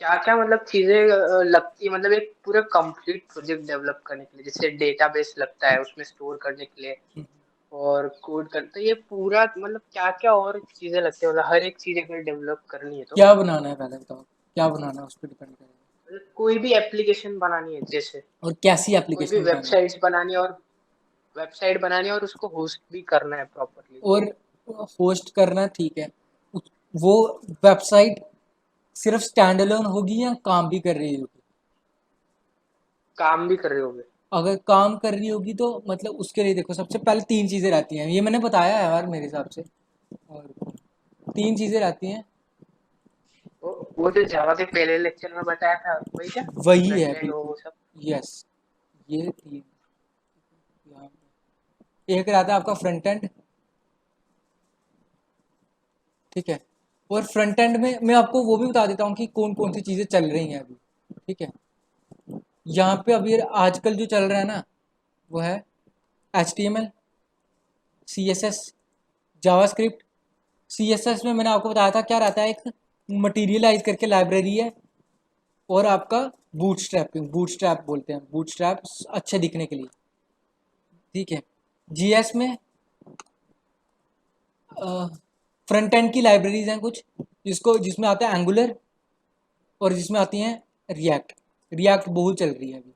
क्या क्या मतलब चीजें लगती है, मतलब एक पूरा कंप्लीट प्रोजेक्ट डेवलप करने के लिए, जैसे डेटाबेस लगता है उसमें स्टोर करने के लिए, और कोड करते, तो ये पूरा मतलब क्या क्या और चीजें लगती है, मतलब हर एक चीज अगर डेवलप करनी है तो क्या बनाना है पहले बताओ, क्या बनाना है उस पर डिपेंड करेगा, मतलब कोई भी एप्लीकेशन बनानी है, जैसे और कैसी कोई भी एप्लीकेशन बनानी है, वेबसाइट्स बनानी है, और वेबसाइट बनानी है और उसको होस्ट भी करना है प्रॉपरली, और तो होस्ट करना, ठीक है। वो वेबसाइट सिर्फ स्टैंड अलोन होगी या काम भी कर रही होगी? काम भी कर रहे होगे। अगर काम कर रही होगी तो मतलब उसके लिए देखो, सबसे पहले तीन चीज़ें रहती हैं, ये मैंने बताया है यार मेरे हिसाब से, और तीन चीज़ें रहती हैं। वो जो जावा के पहले लेक्चर में बताया था वही क्या, वही है फ्रंट एंड बिल्कुल। वो सब। यस, ये तीन यहाँ पे। एक रहता है आपका फ्रंट एंड, ठीक है। और फ्रंट एंड में मैं आपको वो भी बता देता हूँ कि कौन कौन सी चीज़ें चल रही हैं अभी, ठीक है। यहाँ पे अभी आजकल जो चल रहा है ना, वो है HTML, CSS, जावास्क्रिप्ट। CSS में मैंने आपको बताया था क्या रहता है, एक मटीरियलाइज करके लाइब्रेरी है, और आपका बूटस्ट्रैपिंग, बूटस्ट्रैप बोलते हैं, बूटस्ट्रैप अच्छे दिखने के लिए, ठीक है। जीएस में फ्रंट एंड की लाइब्रेरीज हैं कुछ, जिसमें आता है एंगुलर, और जिसमें आती हैं रिएक्ट। रिएक्ट बहुत चल रही है अभी,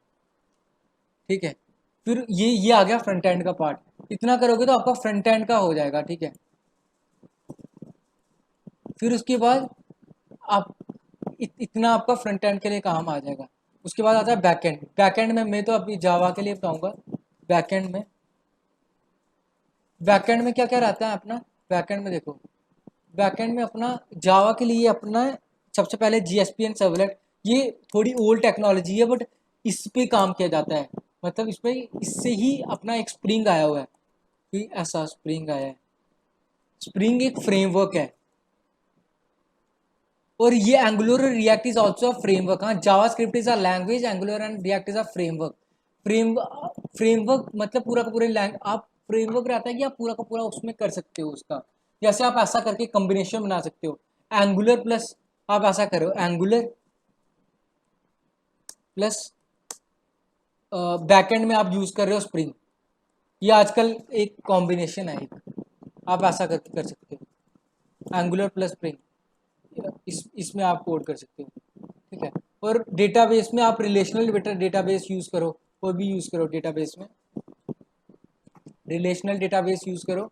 ठीक है। फिर ये आ गया फ्रंट एंड का पार्ट, इतना करोगे तो आपका फ्रंट एंड का हो जाएगा, ठीक है। फिर उसके बाद आप इतना आपका फ्रंट एंड के लिए काम आ जाएगा। उसके बाद आता है बैक एंड। बैक एंड में मैं तो अभी जावा के लिए बताऊंगा। बैक एंड में, बैकएंड में क्या क्या रहता है अपना, बैकएंड में देखो, बैकएंड में अपना जावा के लिए अपना सबसे पहले जीएसपी एंड सर्वलेट। ये थोड़ी ओल्ड टेक्नोलॉजी है, बट इस पे काम किया जाता है, मतलब इस पे, इससे ही अपना एक स्प्रिंग आया हुआ है, कि ऐसा स्प्रिंग आया है। स्प्रिंग एक फ्रेमवर्क है, और ये एंगुलर और React is also a framework. हाँ, JavaScript is a language, Angular and React is a framework. Frame framework मतलब पूरा का पूरा आप फ्रेमवर्क रहता है कि आप पूरा का पूरा उसमें कर सकते हो उसका, जैसे आप ऐसा करके कॉम्बिनेशन बना सकते हो। एंगुलर प्लस, आप ऐसा करो एंगुलर प्लस बैकएंड में आप यूज कर रहे हो स्प्रिंग, ये आजकल एक कॉम्बिनेशन है एक, आप ऐसा करके कर सकते हो एंगुलर प्लस स्प्रिंग, इसमें आप कोड कर सकते हो, ठीक है। और डेटाबेस में आप रिलेशनल डेटाबेस यूज़ करो, कोई भी यूज़ करो डेटाबेस में, रिलेशनल डेटाबेस यूज़ करो,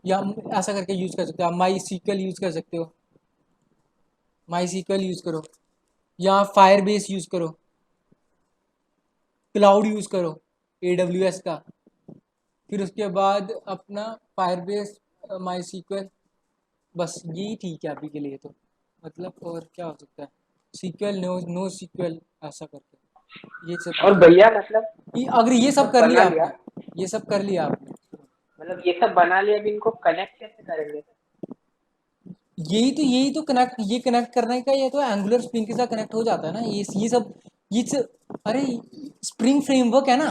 या ऐसा करके यूज़ कर सकते हो। आप माई सीक्वल यूज़ कर सकते हो, माई सीक्वल यूज़ करो, या फायर बेस यूज़ करो, क्लाउड यूज़ करो AWS का। फिर उसके बाद अपना फायर बेस, माई सीक्वल, बस यही ठीक है अभी के लिए तो, मतलब और क्या हो सकता है, सीक्वल नो सीक्वल, ऐसा करके ये सब और ठीक भैया मतलब है। अगर ये सब कर बना लिया लिया, आपने, ये सब कर लिया आपने, मतलब ये सब बना लिया, अब इनको कनेक्ट कैसे करेंगे। यही तो कनेक्ट, ये कनेक्ट करने का, ये तो एंगुलर स्प्रिंग के साथ कनेक्ट हो जाता है ना, अरे स्प्रिंग फ्रेमवर्क है ना।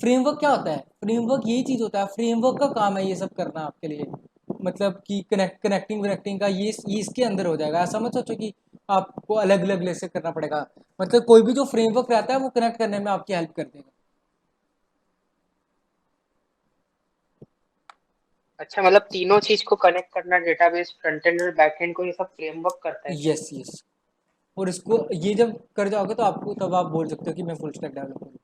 फ्रेमवर्क क्या होता है, फ्रेमवर्क यही चीज होता है, फ्रेमवर्क का काम है ये सब करना आपके लिए, मतलब कि कनेक्टिंग का ये इसके अंदर हो जाएगा। ऐसा मत सोचो कि आपको अलग अलग ले से करना पड़ेगा, मतलब कोई भी जो फ्रेमवर्क रहता है वो कनेक्ट करने में आपकी हेल्प कर देगा। अच्छा, मतलब तीनों चीज को कनेक्ट करना, डेटाबेस, फ्रंट एंड और बैक एंड को, ये सब फ्रेमवर्क करता है। Yes yes. और इसको ये जब कर जाओगे तो आपको तब आप बोल सकते हो कि मैं फुल स्टैक डेवलपर हूँ।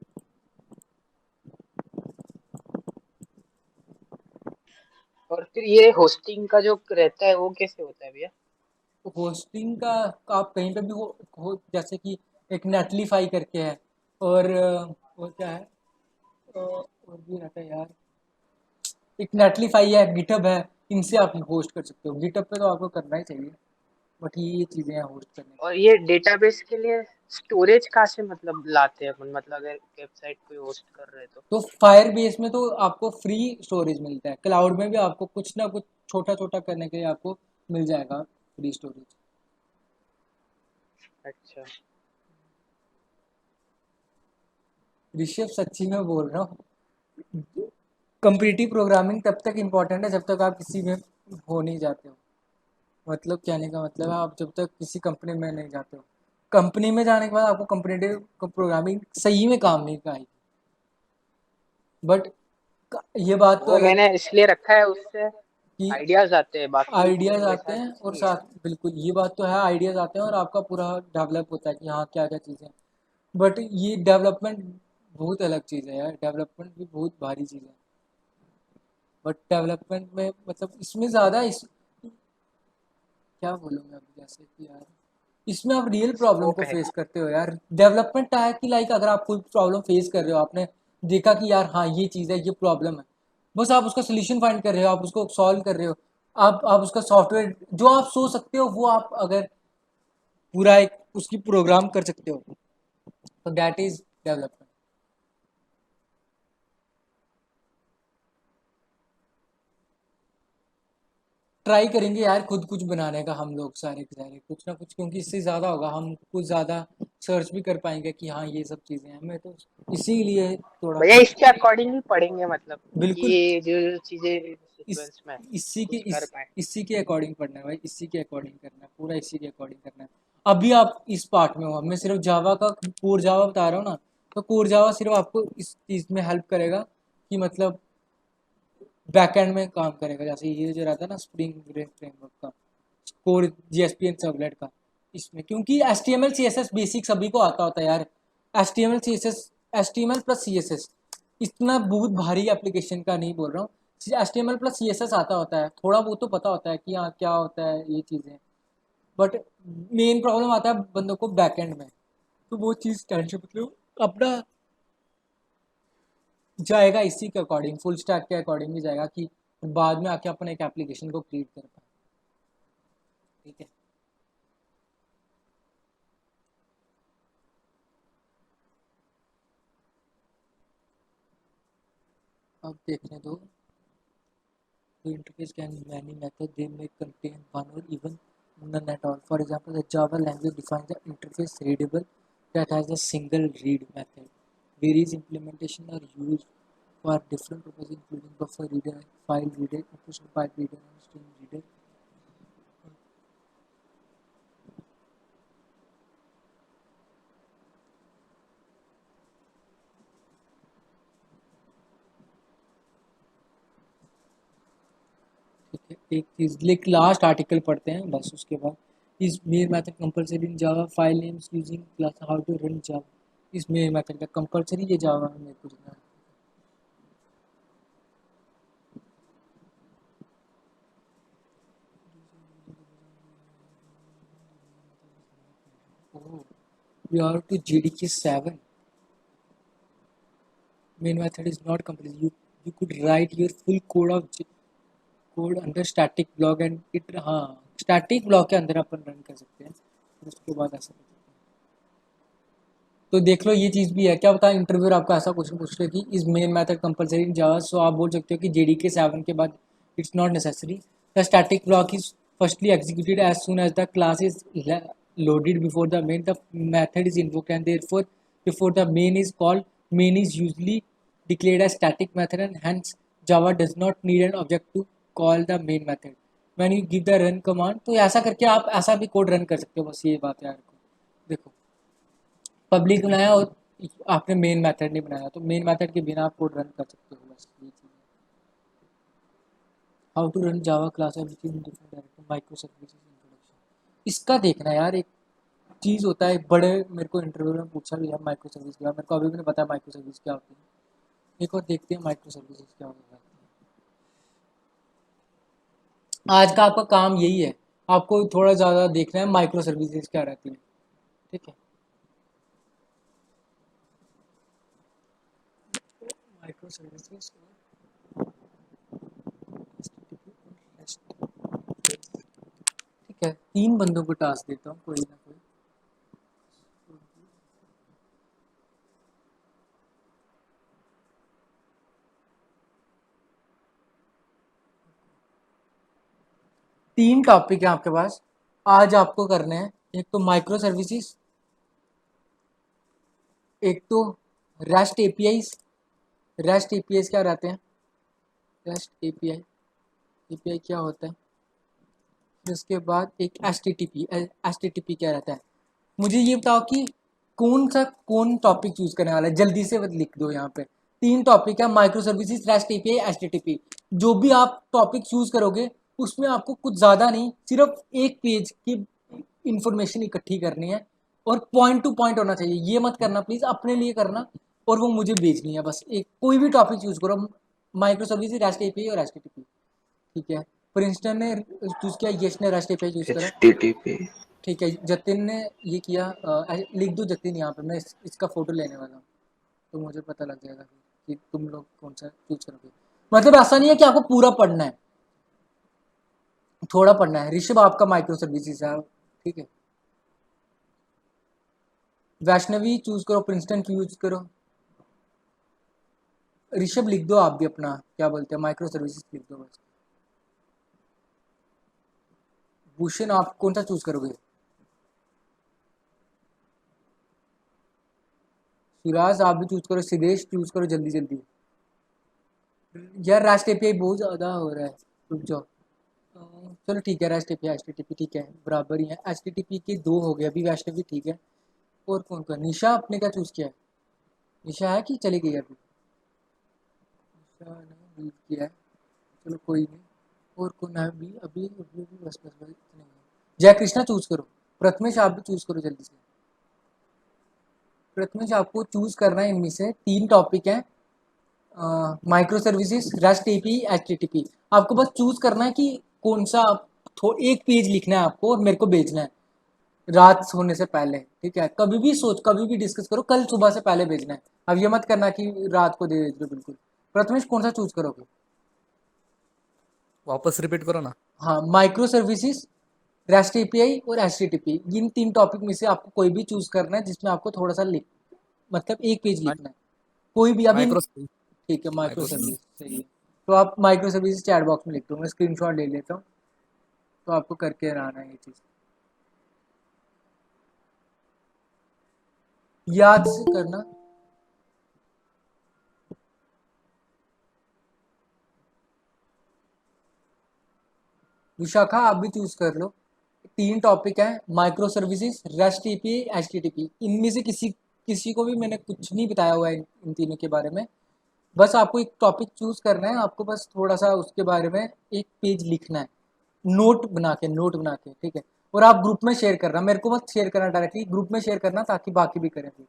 और फिर ये होस्टिंग का जो रहता है वो कैसे होता है भैया? होस्टिंग का आप कहीं पे भी हो जैसे कि एक नेटलीफाई करके है, और क्या है, और भी रहता है यार, एक नेटलीफाई है, गिटहब है, इनसे आप होस्ट कर सकते हो। गिटहब पे तो आपको करना ही चाहिए, बट ये चीज़ें हैं होस्ट करने की। और ये डेटाबेस के लिए स्टोरेज कहाँ से मतलब लाते हैं अपन, मतलब अगर वेबसाइट कोई होस्ट कर रहे हैं तो फायर बेस में तो आपको फ्री स्टोरेज मिलता है, क्लाउड में भी आपको कुछ ना कुछ छोटा छोटा करने के लिए आपको मिल जाएगा फ्री स्टोरेज। अच्छा। ऋषभ सच्ची में बोल रहा हूँ, कम्पिटिटिव प्रोग्रामिंग तब तक इम्पोर्टेंट है जब तक आप किसी में हो नहीं जाते हो। मतलब कहने का मतलब है, आप जब तक किसी कंपनी में नहीं जाते हो, कंपनी में जाने के बाद आपको कम्पिटिटिव प्रोग्रामिंग सही में काम नहीं आएगी। बट ये बात तो वो है मैंने इसलिए रखा है, उससे कि आइडियाज आते हैं, बाकी आइडियाज आते वैसा हैं, कुछ और नहीं है। साथ बिल्कुल ये बात तो है, आइडियाज आते हैं और आपका पूरा डेवलप होता है कि हाँ क्या क्या चीज़ें। बट ये डेवलपमेंट बहुत अलग चीज़ है यार, डेवलपमेंट भी बहुत भारी चीज़ है। बट डेवलपमेंट में मतलब इसमें ज़्यादा इस क्या बोलूँगा अभी, जैसे कि यार इसमें आप रियल प्रॉब्लम को स्कोप है। फेस करते हो यार। डेवलपमेंट है कि लाइक अगर आप कोई प्रॉब्लम फेस कर रहे हो, आपने देखा कि यार हाँ ये चीज़ है, ये प्रॉब्लम है, बस आप उसका सोल्यूशन फाइंड कर रहे हो, आप उसको सॉल्व कर रहे हो। आप उसका सॉफ्टवेयर जो आप सोच सकते हो वो आप अगर पूरा एक उसकी प्रोग्राम कर सकते हो, तो दैट इज डेवलपमेंट। ट्राई करेंगे यार खुद कुछ बनाने का हम लोग सारे के सारे, कुछ ना कुछ, क्योंकि इससे ज़्यादा होगा, हम कुछ ज़्यादा सर्च भी कर पाएंगे कि हाँ ये सब चीज़ें हैं। मैं तो इसीलिए थोड़ा भैया इसके अकॉर्डिंग ही पढ़ेंगे, मतलब कि बिल्कुल ये जो चीजें इस सीक्वेंस में है, इसी के कुछ कर पाए। इसी के अकॉर्डिंग पढ़ना है भाई, इसी के अकॉर्डिंग करना है, पूरा इसी के अकॉर्डिंग करना है। अभी आप इस पार्ट में हो, मैं सिर्फ जावा का कोर जावा बता रहा हूँ ना, तो कोर जावा सिर्फ आपको इस चीज़ में हेल्प करेगा कि मतलब बैकएंड में काम करेगा। जैसे ये जो रहता है ना स्प्रिंग फ्रेमवर्क का, कोर जीएसपी एंड सबलेट का, इसमें क्योंकि H T M L C S S basic सभी को आता होता है यार। H T M L C S S, H T M L plus C S S, इतना बहुत भारी एप्लीकेशन का नहीं बोल रहा हूँ। H T M L plus C S S आता होता है, थोड़ा बहुत तो पता होता है कि हाँ क्या होता है ये चीज़ें। बट मेन प्रॉब्लम आता है बंदों को बैकएंड में, तो वो चीज़ टेंशन मतलब अपना जाएगा इसी के अकॉर्डिंग, फुल स्टैक के अकॉर्डिंग ही जाएगा कि बाद में आके अपन एक एप्लीकेशन को क्रिएट कर पाए। ठीक है, अब देखने दो। The interface can use many methods. They may contain one or even none at all. For example, the Java language defines the interface readable that has a single read method. Various implementations are used for different purposes, including buffer reader, file reader, optional pipe reader, and string reader. ठीक है, एक चीज lake last article पढ़ते हैं बस, उसके बाद is main method compulsory in Java file names using class how to run Java. Is main method का कंपलसरी ये जावा में कुछ ना। Oh, you are to JDK 7. Main method is not compulsory. You could write your full code under static block and it हाँ static block के अंदर अपन run कर सकते हैं, फिर उसके बाद ऐसा कर सकते हैं। तो देख लो ये चीज़ भी है, क्या पता इंटरव्यूअर आपका ऐसा क्वेश्चन पूछ ले कि is main method compulsory in Java, so आप बोल सकते हो कि JDK 7 के बाद it's not necessary. The static block is firstly executed as soon as the class is loaded before the main, the method is invoked and therefore before the main is called. Main is usually declared as static method and hence Java does not need an object to call the main method when you give the run command। तो ऐसा करके आप ऐसा भी code run कर सकते हो, बस ये बात यार को देखो, पब्लिक बनाया और आपने मेन मेथड नहीं बनाया, तो मेन मेथड के बिना आप कोड रन कर सकते हो, बस ये चीज़ है। How to run Java class everything in different direction, microservices introduction. इसका देखना यार, एक चीज़ होता है बड़े, मेरे को इंटरव्यू में पूछा भी है माइक्रो सर्विस क्या, मेरे को अभी भी नहीं पता माइक्रो सर्विस क्या होती है। एक और देखते हैं माइक्रो सर्विसेज क्या होता है। आज का आपका काम यही है, आपको थोड़ा ज़्यादा देखना है माइक्रो सर्विसेज क्या रहती है, ठीक है। माइक्रो सर्विसेज ठीक है, 3 बंदों को टास्क देता हूँ, कोई ना कोई। तीन टॉपिक है आपके पास, आज आपको करने हैं। एक तो माइक्रो सर्विसेज, एक तो रेस्ट एपीआईज। रेस्ट एपीआईज क्या रहते हैं, रेस्ट एपीआई, एपीआई क्या होता है। फिर उसके बाद एक एचटीटीपी, एचटीटीपी क्या रहता है। मुझे ये बताओ कि कौन टॉपिक चूज करने वाला है, जल्दी से लिख दो यहाँ पे। 3 टॉपिक है, micro services, rest API, HTTP. जो भी आप टॉपिक चूज करोगे उसमें आपको कुछ ज़्यादा नहीं, सिर्फ एक पेज की इंफॉर्मेशन इकट्ठी करनी है और पॉइंट टू पॉइंट होना चाहिए। ये मत करना प्लीज़, अपने लिए करना और वो मुझे भेजनी है बस। एक कोई भी टॉपिक चूज करो, माइक्रो सर्विसेज, रेस्ट एपीआई और एचटीटीपी, ठीक है। प्रिंसटन ने चूज किया, यश ने रेस्ट एपीआई चूज करा, HTTP। ठीक है। जतिन ने ये किया, लिख दो जतिन यहाँ पे, मैं इसका फोटो लेने वाला हूँ तो मुझे पता लग जाएगा कि तुम लोग कौन सा चूज करोगे। मतलब ऐसा नहीं है कि आपको पूरा पढ़ना है, थोड़ा पढ़ना है। ऋषभ आपका माइक्रो सर्विसेज है, ठीक है। वैष्णवी चूज करो, प्रिंसटन की यूज करो। ऋषभ लिख दो आप भी अपना, क्या बोलते हैं, माइक्रो सर्विसेज लिख दो बस। भूषण आप कौन सा चूज करोगे। सुराज आप भी चूज करो, सिद्धेश चूज करो जल्दी जल्दी। यार रेस्ट एपीआई बहुत ज़्यादा हो रहा है, रुक जाओ। चलो ठीक है, रेस्ट एपीआई एचटीटीपी ठीक है, बराबर ही है। एचटीटीपी के 2 हो गए अभी, वैष्णवी ठीक है। और कौन कौन, निशा आपने क्या चूज किया है। निशा है कि चली गई अभी, निशा ने लीव किया है, चलो कोई नहीं। और कौन है अभी अभी अभी अभी बस बस बस इतने ही हैं। जय कृष्णा चूज करो। प्रथमेश आप भी चूज करो जल्दी से। प्रथमेश आपको चूज करना है, इनमें से 3 टॉपिक हैं, micro services, rest API, HTTP. आपको बस चूज करना है कि कौन सा एक पेज लिखना है आपको और मेरे को भेजना है रात सोने से पहले, ठीक है। कभी भी डिस्कस करो, कल सुबह से पहले भेजना है। अब ये मत करना कि रात को दे दो बिल्कुल। प्रथमेश कौन सा चूज करोगे। वापस रिपीट करो ना। हाँ, माइक्रो सर्विसेज, रेस्ट एपीआई और एचटीटीपी, इन 3 टॉपिक में से आपको कोई भी चूज करना है जिसमें आपको थोड़ा सा मतलब एक पेज लिखना है, कोई भी अभी। माइक्रो ठीक है, माइक्रो माइक्रो सर्विस सही है। तो आप माइक्रो सर्विस चैट बॉक्स में लिख दो, मैं स्क्रीनशॉट ले लेता हूँ, तो आपको करके रहना है ये चीज़, याद से करना। विशाखा आप भी चूज कर लो। 3 टॉपिक हैं, micro services, rest API, HTTP. इनमें से किसी को भी मैंने कुछ नहीं बताया हुआ है इन तीनों के बारे में। बस आपको एक टॉपिक चूज करना है, आपको बस थोड़ा सा उसके बारे में एक पेज लिखना है, नोट बना के, ठीक है। और आप ग्रुप में शेयर करना, मेरे को मत शेयर करना डायरेक्टली, ग्रुप में शेयर करना ताकि बाकी भी करें फिर,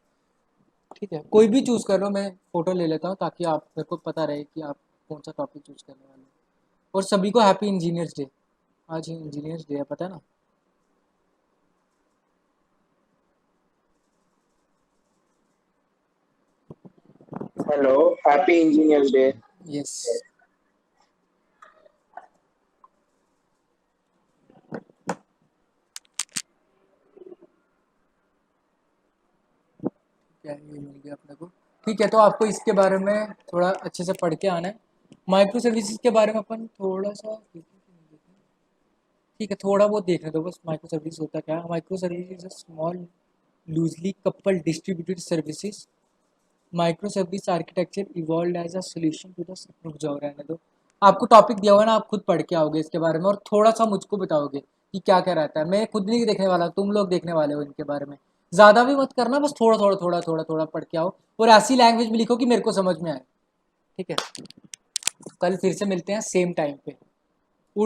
ठीक है। कोई भी चूज कर लो, मैं फोटो ले लेता हूँ ताकि आप मेरे को पता रहे कि आप कौन सा टॉपिक चूज करने वाले हैं। और सभी को हैप्पी इंजीनियर्स डे, आज इंजीनियर्स डे है, पता है ना। Hello, happy engineers day. Yes, क्या ये मिल गया अपने को, ठीक है। तो आपको इसके बारे में थोड़ा अच्छे से पढ़ के आना है। माइक्रो सर्विसेज के बारे में अपन थोड़ा सा ठीक है, थोड़ा बहुत देखने दो बस। माइक्रो सर्विस होता क्या है। Microservice is a small loosely coupled distributed services. Microservice architecture evolve as a solution to the, रुक जाओ रहने दो। आपको टॉपिक दिया हुआ है ना, आप खुद पढ़ के आओगे इसके बारे में और थोड़ा सा मुझको बताओगे कि क्या क्या रहता है। मैं खुद नहीं देखने वाला, तुम लोग देखने वाले हो इनके बारे में। ज़्यादा भी मत करना, बस थोड़ा पढ़ के आओ और ऐसी लैंग्वेज में लिखो कि मेरे को समझ में आए, ठीक है। कल फिर से मिलते हैं सेम टाइम पे।